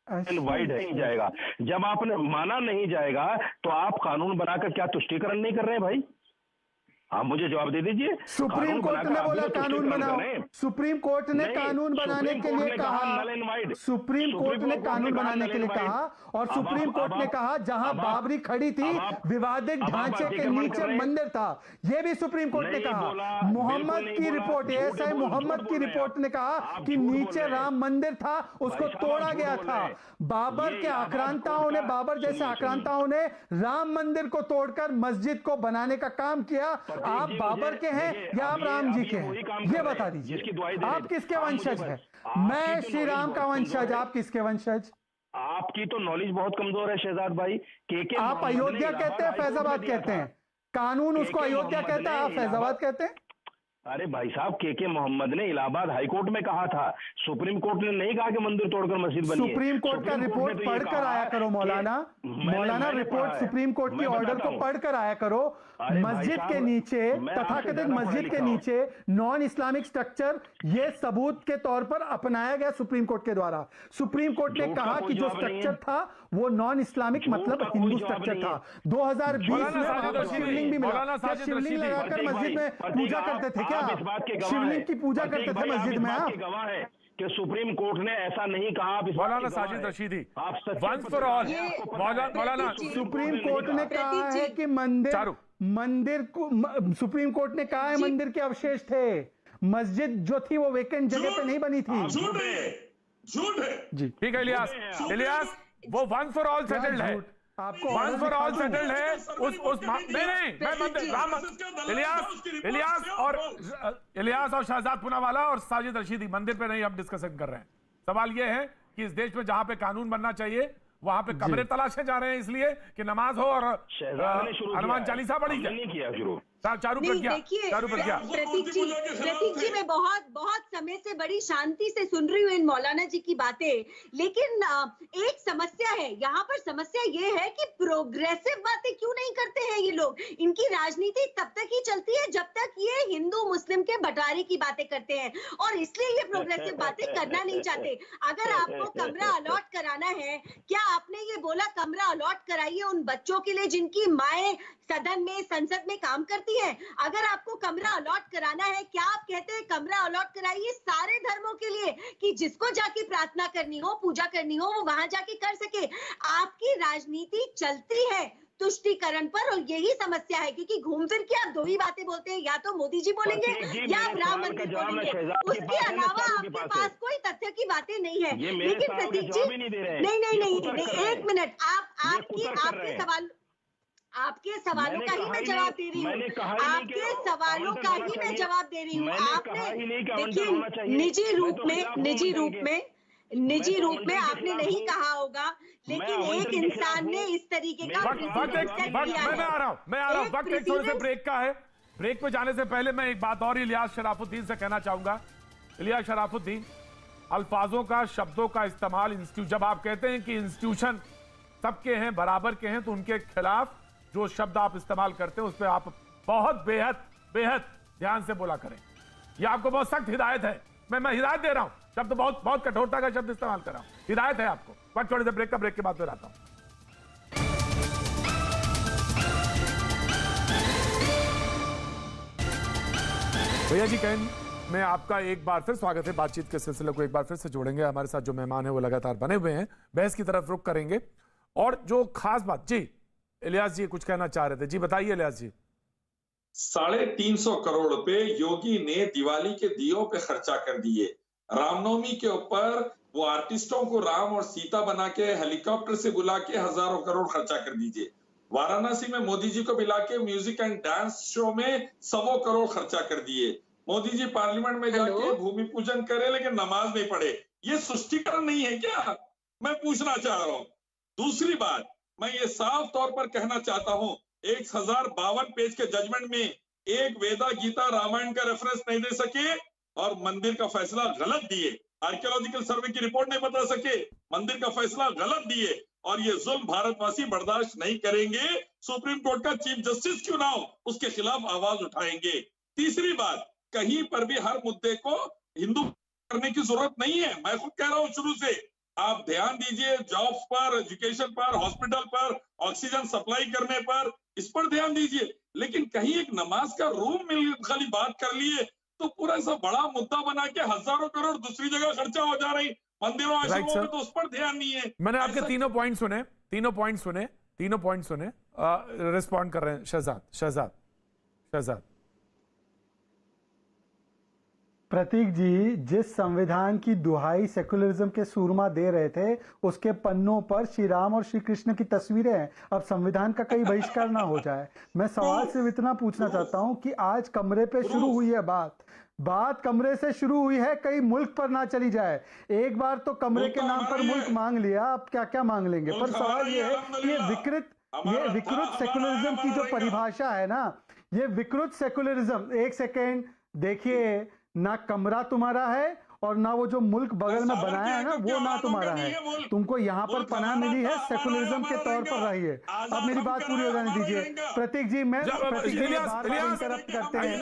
एंड वाइड नहीं जाएगा। जब आपने माना नहीं जाएगा तो आप कानून बनाकर क्या तुष्टीकरण नहीं कर रहे हैं भाई? आप मुझे जवाब दे दीजिए। सुप्रीम कोर्ट ने बोला कानून बनाओ, सुप्रीम कोर्ट ने कानून बनाने के लिए कहा, सुप्रीम कोर्ट ने कानून बनाने के लिए कहा, और सुप्रीम कोर्ट ने कहा जहां बाबरी खड़ी थी विवादित ढांचे के नीचे मंदिर था, यह भी सुप्रीम कोर्ट ने कहा। मोहम्मद की रिपोर्ट, एएसआई मोहम्मद की रिपोर्ट ने कहा कि नीचे राम मंदिर था, उसको तोड़ा गया था। बाबर के आक्रांताओं ने, बाबर जैसे आक्रांताओं ने राम मंदिर को तोड़कर मस्जिद को बनाने का काम किया। आप बाबर के हैं या आप राम जी के हैं, ये बता दीजिए। आप किसके वंशज हैं? मैं श्री राम का वंशज, आप किसके वंशज? आपकी तो नॉलेज बहुत कमजोर है शहजाद भाई। आप अयोध्या कहते हैं, फैजाबाद कहते हैं। कानून उसको अयोध्या कहता है, आप फैजाबाद कहते हैं। अरे भाई साहब, के मोहम्मद ने इलाहाबाद हाईकोर्ट में कहा था, सुप्रीम कोर्ट ने नहीं कहा कि मंदिर तोड़कर मस्जिद बनी है। सुप्रीम कोर्ट का रिपोर्ट पढ़कर आया करो मौलाना, रिपोर्ट सुप्रीम कोर्ट की ऑर्डर को पढ़कर आया करो। मस्जिद के नीचे, तथाकथित मस्जिद के नीचे नॉन इस्लामिक स्ट्रक्चर, ये सबूत के तौर पर अपनाया गया सुप्रीम कोर्ट के द्वारा। सुप्रीम कोर्ट ने कहा कि जो स्ट्रक्चर था वो नॉन इस्लामिक मतलब हिंदू स्ट्रक्चर था। 2020 में शिवलिंग भी मिला। शिवलिंग लगाकर मस्जिद में पूजा करते थे क्या? शिवलिंग की पूजा करते थे मस्जिद में आप? गवाह है कि सुप्रीम कोर्ट ने ऐसा नहीं कहा। Maulana Sajid Rashidi, once for all, Maulana supreme court ने कहा है कि मंदिर को, सुप्रीम कोर्ट ने कहा है मंदिर के अवशेष थे, मस्जिद जो थी वो वेकेंट जगह पे नहीं बनी थी। झूठ है जी, ठीक है इलियास, वो वंस फॉर ऑल सेटल्ड है, आपको वंस फॉर ऑल सेटल्ड है। इलियास और शहजाद पूनावाला और साजिद रशीदी, मंदिर पे नहीं हम डिस्कशन कर रहे हैं। सवाल ये है कि इस देश में जहां पे कानून बनना चाहिए वहां पे कमरे तलाशे जा रहे हैं इसलिए कि नमाज हो और हनुमान चालीसा पढ़ी जाए। चारू पर क्या? प्रतीक जी मैं बहुत समय से बड़ी शांति से सुन रही हूँ इन मौलाना जी की बातें, लेकिन एक समस्या है यहाँ पर। समस्या ये है कि प्रोग्रेसिव बातें क्यों नहीं करते हैं ये लोग। इनकी राजनीति तब तक ही चलती है जब तक ये हिंदू मुस्लिम के बंटवारे की बातें करते हैं, और इसलिए ये प्रोग्रेसिव बातें करना नहीं चाहते। अगर आपको कमरा अलॉट कराना है, क्या आपने ये बोला कमरा अलॉट कराइए उन बच्चों के लिए जिनकी माएं सदन में, संसद में काम करती है? अगर आपको कमरा अलॉट कराना है, क्या आप कहते हैं कमरा अलॉट कराइए सारे धर्मों के लिए कि जिसको जाके प्रार्थना करनी हो, पूजा करनी हो, वो वहां जाके कर सके? आपकी राजनीति चलती है तुष्टीकरण पर, और यही समस्या है क्योंकि घूम फिर के आप दो ही बातें बोलते हैं, या तो मोदी जी बोलेंगे या आप राम मंदिर बोलेंगे, उसके अलावा आपके पास कोई तथ्य की बातें नहीं है। लेकिन प्रतीक जी, नहीं, एक मिनट, आपके सवाल, आपके सवालों का ही मैं जवाब दे रही हूँ। आपके सवालों का ही मैं जवाब दे रही हूँ। आपने देखिए निजी रूप में आपने नहीं कहा होगा, लेकिन एक इंसान ने इस तरीके का मैं आ रहा हूँ वक्त एक थोड़े से ब्रेक का है। ब्रेक पे जाने से पहले मैं एक बात और इलियास शराफुद्दीन से कहना चाहूंगा। इलियास शराफुद्दीन, अल्फाजों का, शब्दों का इस्तेमाल, जब आप कहते हैं कि इंस्टीट्यूशन सबके हैं, बराबर के हैं, तो उनके खिलाफ जो शब्द आप इस्तेमाल करते हैं उस पर आप बहुत बेहद ध्यान से बोला करें। यह आपको बहुत सख्त हिदायत है। मैं हिदायत दे रहा हूं, शब्द बहुत कठोरता का शब्द इस्तेमाल कर रहा हूं, हिदायत है आपको। वक्त थोड़े से ब्रेक का, ब्रेक के बाद फिर आता हूं। भैया जी कहें, मैं आपका एक बार फिर स्वागत है। बातचीत के सिलसिले को एक बार फिर से जोड़ेंगे। हमारे साथ जो मेहमान है वो लगातार बने हुए हैं, बहस की तरफ रुख करेंगे। और जो खास बात, जी इलियास जी कुछ कहना चाह रहे थे, जी बताइए इलियास जी। 350 करोड़ रुपए योगी ने दिवाली के दियों पे खर्चा कर दिए। रामनवमी के ऊपर वो आर्टिस्टों को राम और सीता बना के हेलीकॉप्टर से बुला के हजारों करोड़ खर्चा कर दीजिए। वाराणसी में मोदी जी को बुला के म्यूजिक एंड डांस शो में 100 करोड़ खर्चा कर दिए। मोदी जी पार्लियामेंट में जाके भूमि पूजन करे लेकिन नमाज नहीं पढ़े। ये तुष्टीकरण नहीं है क्या? मैं पूछना चाह रहा हूँ। दूसरी बात, मैं ये साफ तौर पर कहना चाहता हूं, 1052 पेज के जजमेंट में एक वेदा, गीता, रामायण का रेफरेंस नहीं दे सके और मंदिर का फैसला गलत दिए। आर्कियोलॉजिकल सर्वे की रिपोर्ट नहीं बता सके, मंदिर का फैसला गलत दिए, और ये जुल्म भारतवासी बर्दाश्त नहीं करेंगे। सुप्रीम कोर्ट का चीफ जस्टिस क्यों ना हो, उसके खिलाफ आवाज उठाएंगे। तीसरी बात, कहीं पर भी हर मुद्दे को हिंदू करने की जरूरत नहीं है। मैं खुद कह रहा हूं शुरू से, आप ध्यान दीजिए जॉब्स पर, एजुकेशन पर, हॉस्पिटल पर, ऑक्सीजन सप्लाई करने पर, इस पर ध्यान दीजिए। लेकिन कहीं एक नमाज का रूम मिल खाली बात कर लिए तो पूरा ऐसा बड़ा मुद्दा बना के हजारों करोड़ दूसरी जगह खर्चा हो जा रही मंदिरों आश्रमों में, तो उस पर ध्यान नहीं है। मैंने आपके तीनों पॉइंट सुने। रिस्पॉन्ड कर रहे हैं शहजाद। प्रतीक जी, जिस संविधान की दुहाई सेकुलरिज्म के सूरमा दे रहे थे, उसके पन्नों पर श्री राम और श्री कृष्ण की तस्वीरें हैं। अब संविधान का कहीं बहिष्कार ना हो जाए। मैं सवाल सिर्फ इतना पूछना चाहता हूं कि आज कमरे पे शुरू हुई है बात कमरे से शुरू हुई है, कहीं मुल्क पर ना चली जाए। एक बार तो कमरे के नाम पर मुल्क मांग लिया, अब क्या मांग लेंगे? पर सवाल ये है कि ये विकृत सेकुलरिज्म की जो परिभाषा है ना, ये विकृत सेकुलरिज्म, एक सेकेंड देखिए, ना कमरा तुम्हारा है और ना वो जो मुल्क बगल में बनाया है ना वो ना तुम्हारा है। तुमको यहाँ पर पनाह मिली है, सेकुलरिज्म के तौर पर रहिए। अब मेरी बात पूरी हो जाने दीजिए। प्रतीक जी, इंटरप्ट करते हैं।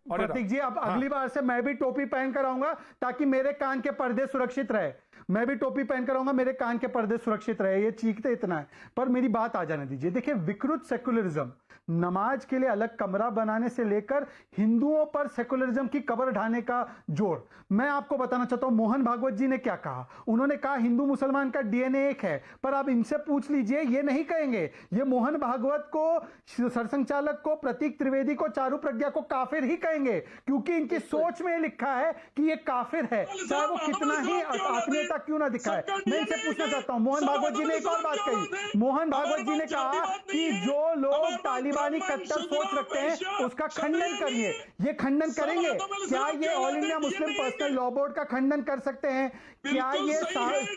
प्रतीक जी, अब अगली बार से मैं भी टोपी पहन कर आऊंगा ताकि मेरे कान के पर्दे सुरक्षित रहे। मैं भी टोपी पहन कर आऊंगा, मेरे कान के पर्दे सुरक्षित रहे। ये चीखते इतना है, पर मेरी बात आ जाने दीजिए। देखिए, विकृत सेकुलरिज्म, नमाज के लिए अलग कमरा बनाने से लेकर हिंदुओं पर सेकुलरिज्म की कबर ढाने का जोर। मैं आपको बताना चाहता हूं, मोहन भागवत जी ने क्या कहा। उन्होंने कहा हिंदू मुसलमान का डीएनए एक है, पर आप इनसे पूछ लीजिए, ये नहीं कहेंगे। ये मोहन भागवत को, सरसंघचालक को, प्रतीक त्रिवेदी को, चारू प्रज्ञा को काफिर ही कहेंगे, क्योंकि इनकी सोच में लिखा है कि ये काफिर है, चाहे वो कितना ही आत्मीयता क्यों ना दिखाए। मैं इनसे पूछना चाहता हूं, मोहन भागवत जी ने एक और बात कही। मोहन भागवत जी ने कहा कि जो लोग तालिबानी कट्टर सोच रखते हैं उसका खंडन करिए। ये खंडन करेंगे क्या? ये all India Muslim personal law board का खंडन कर सकते हैं क्या? ये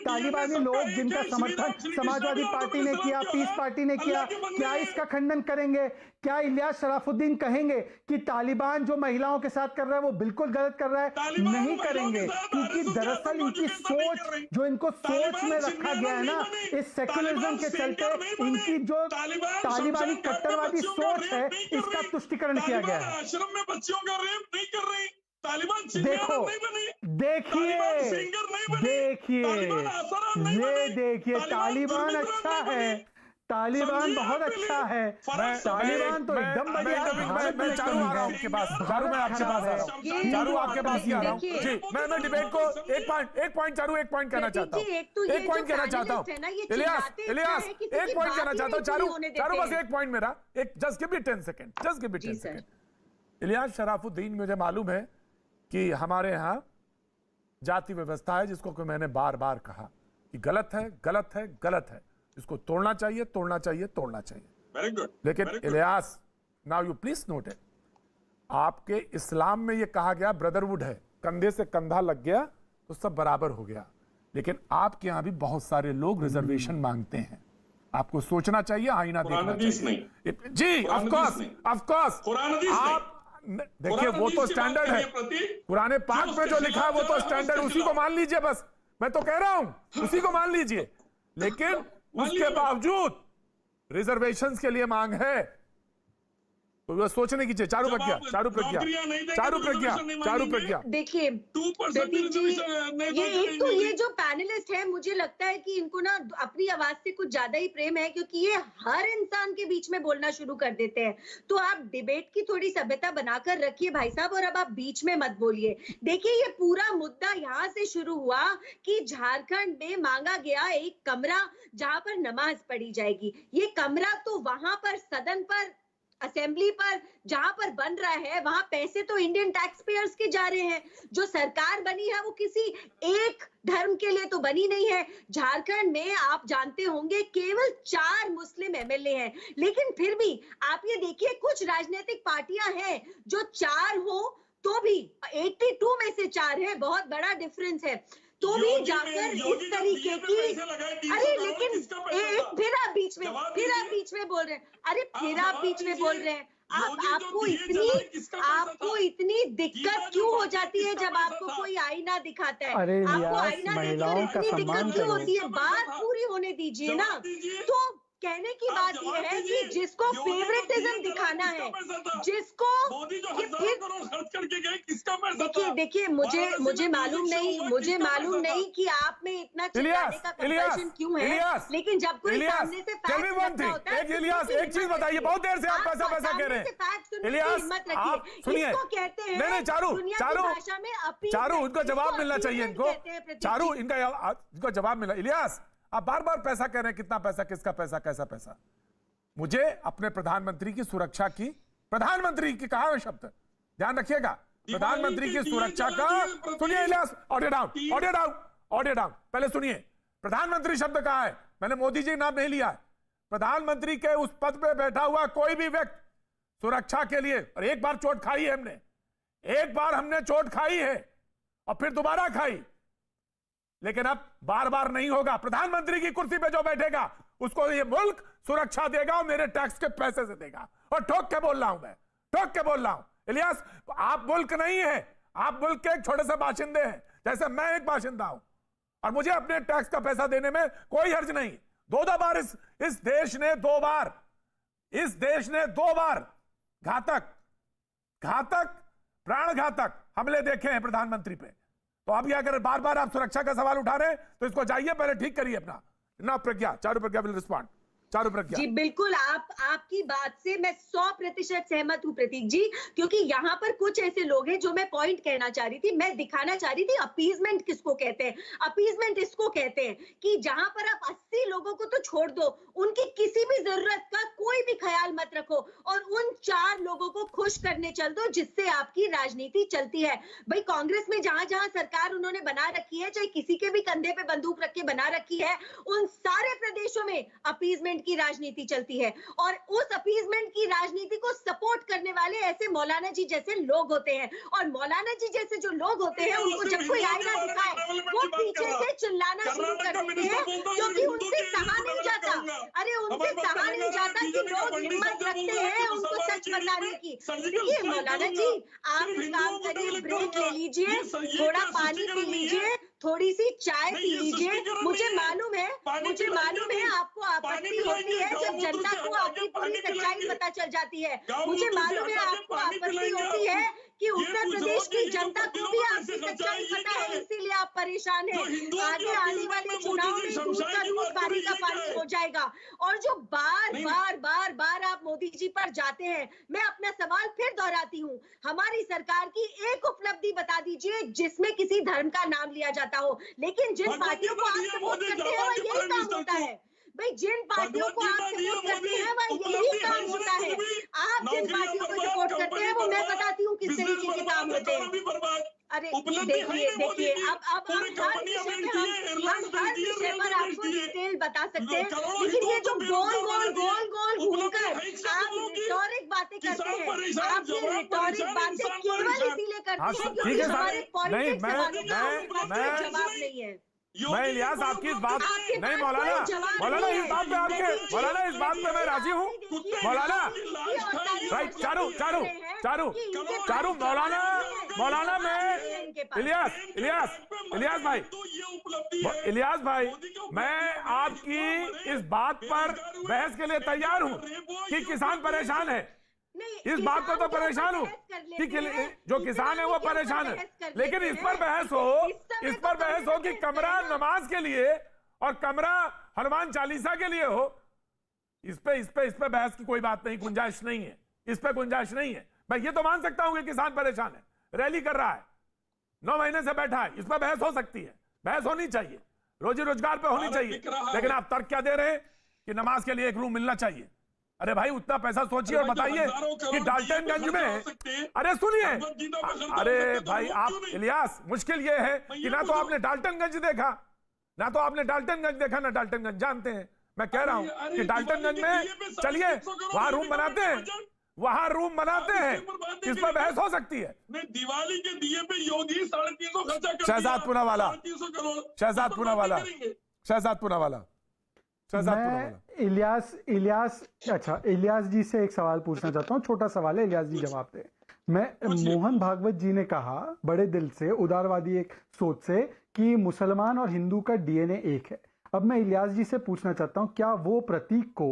तालिबानी लोग जिनका समर्थन समाजवादी पार्टी ने किया, पीस पार्टी ने किया, क्या इसका खंडन करेंगे? क्या इलियास शराफुद्दीन कहेंगे कि तालिबान जो महिलाओं के साथ कर रहा है वो बिल्कुल गलत कर रहा है? नहीं करेंगे, क्योंकि दरअसल इनकी सोच, जो इनको सोच में रखा गया है ना, इस सेकुलरिज्म के चलते इनकी जो तालिबानी कट्टरवादी सोच है, इसका तुष्टिकरण किया गया है। आश्रम में बच्चियों का रेप नहीं कर रही तालिबान। देखो, देखिए, तालिबान अच्छा है, तालिबान बहुत अच्छा है। तालिबान तो एकदम बढ़िया। मैं चारू आ रहा हूं आपके पास, चारू मैं आपके पास आ रहा हूं, चारू आपके पास ही आ रहा हूं जी। मैं डिबेट को एक पॉइंट चारू, एक पॉइंट कहना चाहता हूं, एक पॉइंट कहना चाहता हूं। इलियास एक पॉइंट कहना चाहता हूं। चारू बस एक पॉइंट मेरा, एक just give me 10 second. Ilyas Sharafuddin, मुझे मालूम है कि हमारे यहाँ जाति व्यवस्था है जिसको कि मैंने बार बार कहा कि गलत है। इसको तोड़ना चाहिए, तोड़ना चाहिए, तोड़ना चाहिए। Very good. लेकिन Ilyas, now you please note it, आपके इस्लाम में यह कहा गया ब्रदरहुड है, कंधे से कंधा लग गया तो सब बराबर हो गया। लेकिन आपके यहां भी बहुत सारे लोग रिजर्वेशन मांगते हैं, आपको सोचना चाहिए, आईना देखना चाहिए। जी, ऑफ कोर्स आप देखिए, वो तो स्टैंडर्ड है, पुराने पाक में जो लिखा है वो तो स्टैंडर्ड, उसी को मान लीजिए। बस मैं तो कह रहा हूं उसी को मान लीजिए। लेकिन उसके बावजूद रिजर्वेशंस के लिए मांग है, तो वो सोचने की चाहिए। चारू प्रज्ञा देखिए प्रतीक जी, ये जो पैनलिस्ट है, मुझे लगता है कि इनको ना अपनी आवाज से कुछ ज्यादा ही प्रेम है, क्योंकि ये हर इंसान के बीच में बोलना शुरू कर देते हैं। तो आप डिबेट की थोड़ी सभ्यता बनाकर रखिए भाई साहब, और अब आप बीच में मत बोलिए। देखिए, ये पूरा मुद्दा यहाँ से शुरू हुआ कि झारखंड में मांगा गया एक कमरा जहां पर नमाज पढ़ी जाएगी। ये कमरा तो वहां पर सदन पर, असेंबली पर जहां पर बन रहा है, वहां पैसे तो इंडियन टैक्स पेयर्स के जा रहे हैं। जो सरकार बनी है वो किसी एक धर्म के लिए तो बनी नहीं है। झारखंड में आप जानते होंगे केवल 4 मुस्लिम एमएलए हैं, लेकिन फिर भी आप ये देखिए, कुछ राजनीतिक पार्टियां हैं जो 4 हो तो भी 82 में से 4 है, बहुत बड़ा डिफरेंस है। तो भी जाकर इस तरीके की, अरे लेकिन फिर आप बीच में बोल रहे हैं, अरे फिर आप बीच में बोल रहे हैं। आपको इतनी दिक्कत क्यों हो जाती है जब आपको कोई आईना दिखाता है? आपको आईना देखकर इतनी दिक्कत क्यों होती है? बात पूरी होने दीजिए ना। तो कहने की बात यह है कि जिसको फेवरेटिज्म दिखाना है, जिसको देखिए मुझे मालूम नहीं कि आप में इतना चिल्लाने का कंपल्शन क्यों है, लेकिन जब कोई सामने से फैक्ट होता है, एक चीज बताइए, बहुत देर से आप पैसा कह रहे हैं। इलियास, आप सुनिए, कहते हैं नहीं, चारू इनको जवाब मिलना चाहिए, इनको चारू इनका जवाब मिलना। इलियास, आप बार बार पैसा कह रहे हैं, कितना पैसा, किसका पैसा, कैसा पैसा? मुझे अपने प्रधानमंत्री की सुरक्षा की, प्रधानमंत्री की कहा है शब्द, ध्यान रखिएगा, प्रधानमंत्री की सुरक्षा का, सुनिए इलियास, ऑडियो डाउन, पहले सुनिए, प्रधानमंत्री शब्द कहा है, मैंने मोदी जी नाम नहीं लिया है। प्रधानमंत्री के उस पद पे बैठा हुआ कोई भी व्यक्ति सुरक्षा के लिए, और एक बार चोट खाई है हमने, एक बार हमने चोट खाई है और फिर दोबारा खाई, लेकिन अब बार बार नहीं होगा। प्रधानमंत्री की कुर्सी पे जो बैठेगा उसको ये मुल्क सुरक्षा देगा और मेरे टैक्स के पैसे से देगा। और ठोक के बोल रहा हूं, मैं ठोक के बोल रहा हूं। इलियास, आप मुल्क नहीं है, आप मुल्क के एक छोटे से बाशिंदे हैं, जैसे मैं एक बाशिंदा हूं, और मुझे अपने टैक्स का पैसा देने में कोई हर्ज नहीं। 2 बार इस देश ने 2 बार घातक प्राणघातक हमले देखे हैं प्रधानमंत्री पे। तो अभी अगर बार बार आप सुरक्षा का सवाल उठा रहे हैं तो इसको जाइए, पहले ठीक करिए अपना। ना प्रज्ञा, चारू प्रज्ञा विल रिस्पॉन्ड। चारू प्रज्ञा जी बिल्कुल, आपकी बात से मैं 100% सहमत हूं प्रतीक जी, क्योंकि यहाँ पर कुछ ऐसे लोग हैं जो मैं पॉइंट कहना चाह रही थी, मैं दिखाना चाह रही थी अपीजमेंट किसको कहते हैं। अपीजमेंट इसको कहते हैं कि जहां पर आप 80 लोगों को तो छोड़ दो, उनकी किसी भी जरूरत का कोई भी ख्याल मत रखो और उन 4 लोगों को खुश करने चल दो, जिससे आपकी राजनीति चलती है। भाई कांग्रेस में जहां जहां सरकार उन्होंने बना रखी है, चाहे किसी के भी कंधे पे बंदूक रख के बना रखी है, उन सारे प्रदेशों में अपीजमेंट की राजनीति चलती है। और उस अपीजमेंट की राजनीति को सपोर्ट करने वाले ऐसे मौलाना जी जैसे लोग होते हैं, और मौलाना जी जैसे जो लोग होते हैं उनको जब कोई आईना दिखाए वो पीछे से चिल्लाना शुरू कर देते हैं, क्योंकि उनसे सहा नहीं जाता। अरे उनसे सहा नहीं जाता कि लोग हिम्मत रखते हैं उनको सच बताने की। देखिए मौलाना जी, आप एक काम करिए, ब्रेक ले लीजिए, थोड़ा पानी पी लीजिए, थोड़ी सी चाय पी लीजिए। मुझे मालूम है आपको आपत्ति होती है जब जनता को आपकी पूरी सच्चाई पता चल जाती है। मुझे मालूम है आपको आपत्ति होती है कि उत्तर प्रदेश की जनता को भी आपकी सच्चाई पता है, इसीलिए आप परेशान हैं। आगे आने वाले चुनाव में दूध का दूध, पानी का पानी हो जाएगा। और जो बार आप मोदी जी पर जाते हैं, मैं अपना सवाल फिर दोहराती हूँ, हमारी सरकार की एक उपलब्धि बता दीजिए जिसमें किसी धर्म का नाम लिया जाता हो। लेकिन जिन पार्टियों को आप सपोर्ट करते हैं वह यही काम होता है। भाई जिन पार्टियों को आप सपोर्ट करते हैं वह यही काम होता है। आप जिन पार्टियों को सपोर्ट करते हैं वो मैं बताती हूँ किस तरीके के काम होते हैं। अरे उपलब्धि है देखिए नहीं मोदी की। अब पूरी हम हर कंपनियां विषय बेच पे दिए, एयरलाइंस बेच दिए, विषय पर रेलवे आपको बेच दिए, डिटेल बता सकते हैं, करोड़ों लेकिन ये हिंदुओं जो को गोल बेरोजगार गोल बना दिया। गोल गोल उपलब्धि घूमकर है ही सब आप लोगों की। रिटॉरिक बातें करते किसान हैं, परेशान, आप ये जवान रिटॉरिक परेशान, बातें इंसान केवल परेशान। इसीलिए हाँ, करते हैं ठीक क्योंकि है हमारे साहब। पॉलिटिक्स नहीं, सवालों का मैं- जवाब नहीं है। मैं इलियास आपकी इस बात आपके नहीं पास मौलाना कोई जवाब मौलाना नहीं इस है। बात पे आपके देखिए, मौलाना इस बात पे मैं राजी हूँ मौलाना राइट चारू चारू चारू चारू मौलाना मौलाना मैं इलियास इलियास इलियास भाई इलियास भाई मैं आपकी इस बात पर बहस के लिए तैयार हूँ कि किसान परेशान है इस बात को तो परेशान हूँ कि जो किसान है वो परेशान है लेकिन इस पर बहस हो कि कमरा नमाज के लिए और कमरा हनुमान चालीसा के लिए हो इस पे बहस की कोई बात नहीं गुंजाइश नहीं है इस पे गुंजाइश नहीं है मैं ये तो मान सकता हूं कि किसान परेशान है रैली कर रहा है 9 महीने से बैठा है इस पर बहस हो सकती है बहस होनी चाहिए रोजी रोजगार पे होनी चाहिए लेकिन आप तर्क क्या दे रहे हैं कि नमाज के लिए एक रूम मिलना चाहिए अरे भाई उतना पैसा सोचिए और बताइए कि डाल्टनगंज में अरे सुनिए अरे भाई आप इलियास मुश्किल ये है कि ना तो आपने डाल्टनगंज देखा ना डाल्टनगंज जानते हैं मैं कह रहा हूं कि डाल्टनगंज में चलिए वहां रूम बनाते हैं इस पर बहस हो सकती है दिवाली के दिए पे योगी 350 खर्चा कर शहजाद पूनावाला 350 करोड़ शहजाद पूनावाला मैं इलियास जी से एक सवाल पूछना चाहता हूँ छोटा सवाल है इलियास जी जवाब दे मैं मोहन भागवत जी ने कहा बड़े दिल से उदारवादी एक सोच से कि मुसलमान और हिंदू का डीएनए एक है अब मैं इलियास जी से पूछना चाहता हूं क्या वो प्रतीक को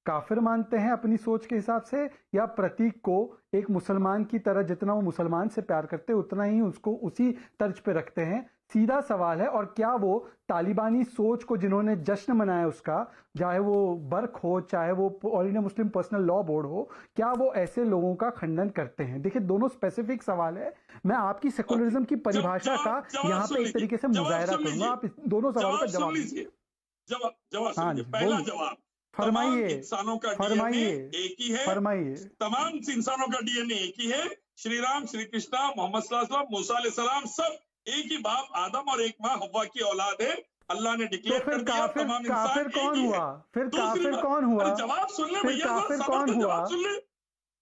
काफिर मानते हैं अपनी सोच के हिसाब से या प्रतीक को एक मुसलमान की तरह जितना वो मुसलमान से प्यार करते हैं उतना ही उसको उसी तर्ज पे रखते हैं सीधा सवाल है और क्या वो तालिबानी सोच को जिन्होंने जश्न मनाया उसका चाहे वो बर्क हो चाहे वो all India Muslim personal law board हो क्या वो ऐसे लोगों का खंडन करते हैं देखिए दोनों स्पेसिफिक सवाल है मैं आपकी सेकुलरिज्म की परिभाषा का यहाँ पे एक तरीके से मुजाहरा करूंगा आप दोनों सवालों का जवाब दीजिए पहला जवाब फरमाइए इंसानों का फरमाइए एक ही है फरमाइए तमाम इंसानों का डीएनए एक ही है श्री राम श्री कृष्णा मोहम्मद सल्लल्लाहु अलैहि वसल्लम मूसा अलैहिस्सलाम सब एक ही बाप आदम और एक माँ हव्वा की औलाद है अल्लाह ने डिक्लेयर कर दिया तमाम काफिर कौन हुआ फिर काफिर कौन हुआ जवाब सुन ले फिर भैया काफिर कौन हुआ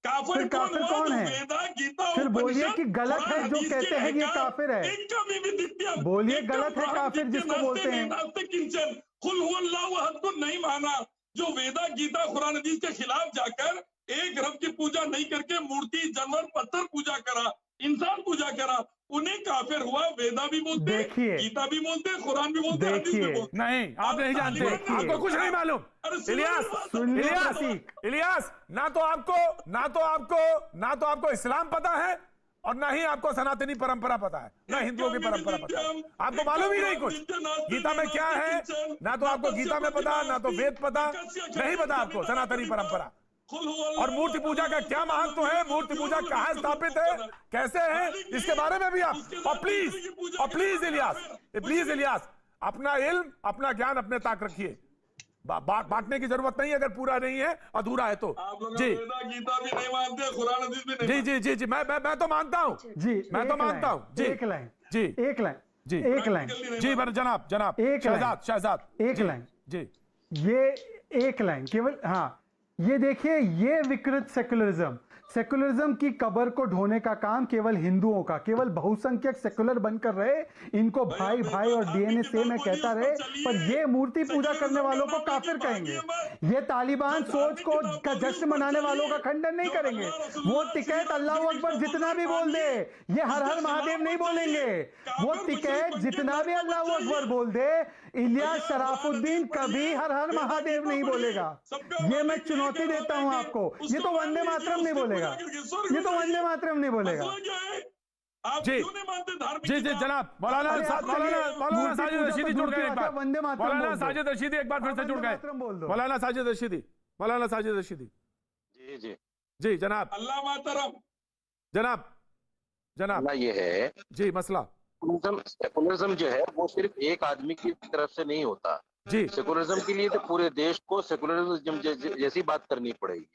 काफिर कौन है वेदा गीता फिर बोलिए कि गलत है जो कहते हैं ये काफिर है बोलिए गलत है काफिर जिसको बोलते हैं खुल अल्लाह को नहीं माना जो वेदा गीता कुरान हदीस के खिलाफ जाकर एक रब की पूजा नहीं करके मूर्ति जानवर पत्थर पूजा करा इंसान पूजा करा उन्हें काफिर हुआ वेदा भी बोलते गीता भी बोलते कुरान भी बोलते हदीस भी बोलते नहीं आप नहीं जानते आपको कुछ नहीं मालूम इलियास ना तो आपको इस्लाम पता है और ना ही आपको सनातनी परंपरा पता है ना हिंदुओं की परंपरा पता है आपको मालूम ही नहीं कुछ गीता में क्या है ना तो आपको गीता में पता ना तो वेद पता नहीं पता आपको सनातनी परंपरा और मूर्ति पूजा का क्या महत्व है मूर्ति पूजा कहाँ स्थापित है कैसे है इसके बारे में भी आप और प्लीज इलियास अपना इल्म अपना ज्ञान अपने ताक रखिए बांटने की जरूरत नहीं अगर पूरा नहीं है अधूरा है तो जी गीता भी नहीं मानते कुरान हदीस भी नहीं जी मैं तो मानता हूँ जी मैं तो मानता हूँ जी एक लाइन जी एक लाइन जी एक लाइन जी जनाब एक शहजाद एक लाइन जी ये एक लाइन केवल हाँ ये देखिए ये विकृत सेकुलरिज्म की कब्र को ढोने का काम केवल हिंदुओं का केवल बहुसंख्यक सेकुलर बनकर रहे इनको भाई भाई और डीएनए से मैं कहता रहे पर ये मूर्ति पूजा करने वालों को काफिर कहेंगे ये तालिबान सोच को का जश्न मनाने वालों का खंडन नहीं करेंगे वो टिकैत अल्लाह अकबर जितना भी बोल दे ये हर हर महादेव नहीं बोलेंगे वो टिकैत जितना भी अल्लाह अकबर बोल दे इलियास शराफुद्दीन कभी हर हर महादेव नहीं बोलेगा ये मैं चुनौती देता हूं आपको ये तो वंदे मातरम नहीं बोलेगा ये तो वंदे मातरम नहीं बोलेगा जी जनाब मौलाना साजिद रशीदी जुड़ गए एक बार मौलाना साजिद रशीदी एक बार फिर से जुड़ गए मौलाना साजिद रशीदी जी जनाब अल्लाह मातरम जनाब ये है जी मसला सेकुलरिज्म जो है वो सिर्फ एक आदमी की तरफ से नहीं होता जी सेकुलरिज्म के लिए तो पूरे देश को सेकुलरिज्म जैसी बात करनी पड़ेगी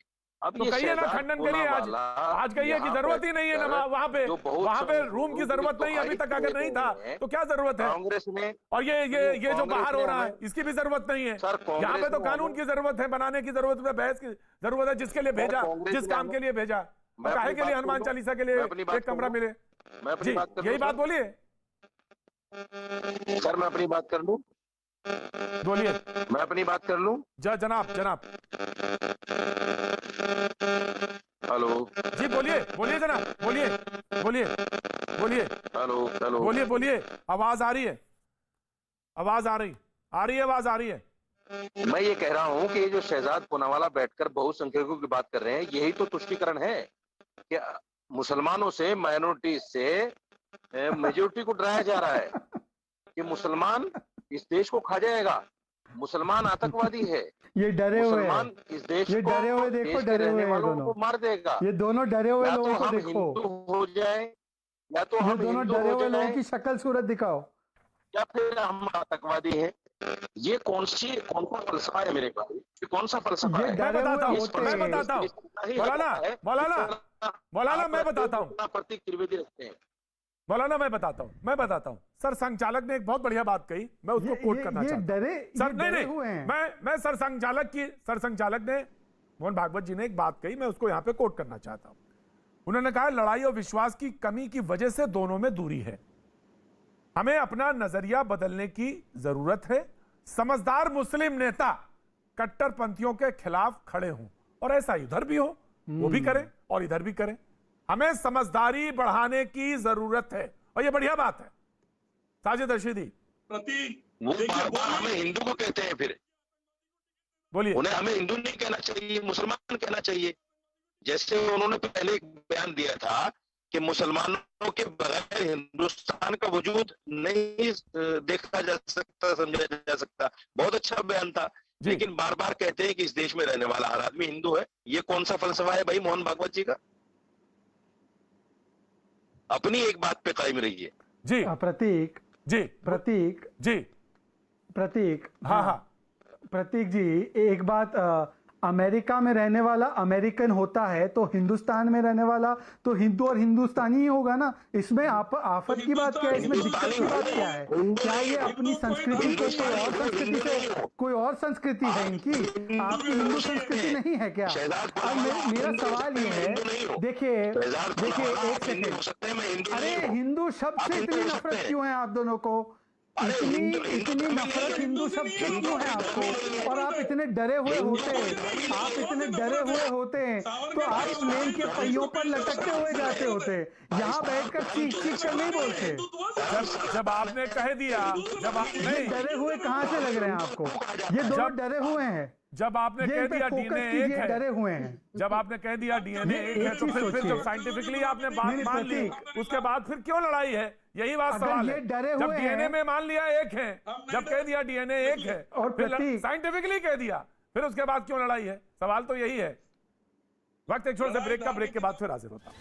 तो कहिए ना, खंडन करिए। आज कहिए कि जरूरत ही नहीं है वहां पे रूम की जरूरत नहीं, अभी तक अगर नहीं था तो क्या जरूरत है। कांग्रेस ने और ये जो बाहर हो रहा है इसकी भी जरूरत नहीं है। यहाँ पे तो कानून की जरूरत है, बनाने की जरूरत है, बहस की जरूरत है। जिसके लिए भेजा, जिस काम के लिए भेजा, काहे के लिए हनुमान चालीसा के लिए एक कमरा मिले। जी यही बात बोलिए सर, मैं अपनी बात कर लूं, बोलिए। मैं अपनी बात कर लूं। जनाब हेलो जी, बोलिए जनाब, बोलिए हेलो बोलिए। आवाज आ रही है, आवाज आ रही है। मैं ये कह रहा हूं कि ये जो शहजाद पूनावाला बैठकर बहुसंख्यकों की बात कर रहे हैं, यही तो तुष्टीकरण है कि मुसलमानों से, माइनॉरिटी से मेजोरिटी को डराया जा रहा है कि मुसलमान इस देश को खा जाएगा, मुसलमान आतंकवादी है, ये डरे हुए मुसलमान इस देश ये डरे हुए, देखो डरे हुए वालों दोनों को मार देगा। ये दोनों डरे हुए लोगों को हम देखो, हिंदू हो जाए या तो ये हम दोनों हिंदू डरे हो हुए लोगों जाए की शक्ल सूरत दिखाओ, या फिर हम आतंकवादी हैं। ये कौन सा फलसफा है मेरे पास? ये कौन सा फलसफा है? मैं बताता हूँ मौलाना, मैं बताता हूँ प्रतीक त्रिवेदी रखते हैं। मौलाना मैं बताता हूँ सर, संचालक ने एक बहुत बढ़िया बात कही, मैं उसको कोट करना चाहता हूँ। सर नहीं, मैं सर संचालक ने, मोहन भागवत जी ने एक बात कही, मैं उसको यहाँ पे कोट करना चाहता हूँ। उन्होंने कहा लड़ाई और विश्वास की कमी की वजह से दोनों में दूरी है, हमें अपना नजरिया बदलने की जरूरत है। समझदार मुस्लिम नेता कट्टरपंथियों के खिलाफ खड़े हों, और ऐसा इधर भी हो, वो भी करें और इधर भी करें। हमें समझदारी बढ़ाने की जरूरत है, और ये बढ़िया बात है। साजिद रशीदी, प्रतीक वो बार-बार हमें हिंदू को कहते हैं, फिर बोलिए। उन्हें हमें हिंदू नहीं कहना चाहिए, मुसलमान कहना चाहिए। जैसे उन्होंने पहले एक बयान दिया था कि मुसलमानों के बगैर हिंदुस्तान का वजूद नहीं देखा जा सकता, समझा जा सकता। बहुत अच्छा बयान था, लेकिन बार बार कहते हैं कि इस देश में रहने वाला हर आदमी हिंदू है। ये कौन सा फलसफा है भाई मोहन भागवत जी का? अपनी एक बात पे कायम रहिए। जी प्रतीक, हाँ प्रतीक जी, एक बात, अमेरिका में रहने वाला अमेरिकन होता है तो हिंदुस्तान में रहने वाला तो हिंदू और हिंदुस्तानी ही होगा ना। इसमें आफत की बात क्या है, इसमें दिक्कत की बात क्या है? क्या ये अपनी संस्कृति को कोई और संस्कृति है इनकी? आपकी हिंदू संस्कृति नहीं है क्या? अब मेरा सवाल ये है, देखिए एक सेकेंड, अरे हिंदू शब्द से इतनी नफरत क्यों है आप दोनों को? इतनी नफरत हिंदू शब्द से क्यों है आपको? और आप इतने डरे हुए होते तो आप प्लेन के पहियों पर लटकते हुए जाते होते, यहाँ बैठकर चीख कर नहीं बोलते। जब आपने कह दिया, जब आप नहीं डरे हुए कहाँ से लग रहे हैं आपको? ये दोनों डरे हुए हैं। जब आपने कह दिया डीएनए एक है, डरे हुए हैं। जब आपने कह दिया डीएनए एक है, तो फिर जब साइंटिफिकली आपने बात मान ली, उसके बाद फिर क्यों लड़ाई है? यही बात सवाल है। जब डीएनए में मान लिया एक है, जब कह दिया डीएनए एक है, और फिर साइंटिफिकली कह दिया, फिर उसके बाद क्यों लड़ाई है? सवाल तो यही है। वक्त एक छोटे से ब्रेक का, ब्रेक के बाद फिर हाजिर होता हूं।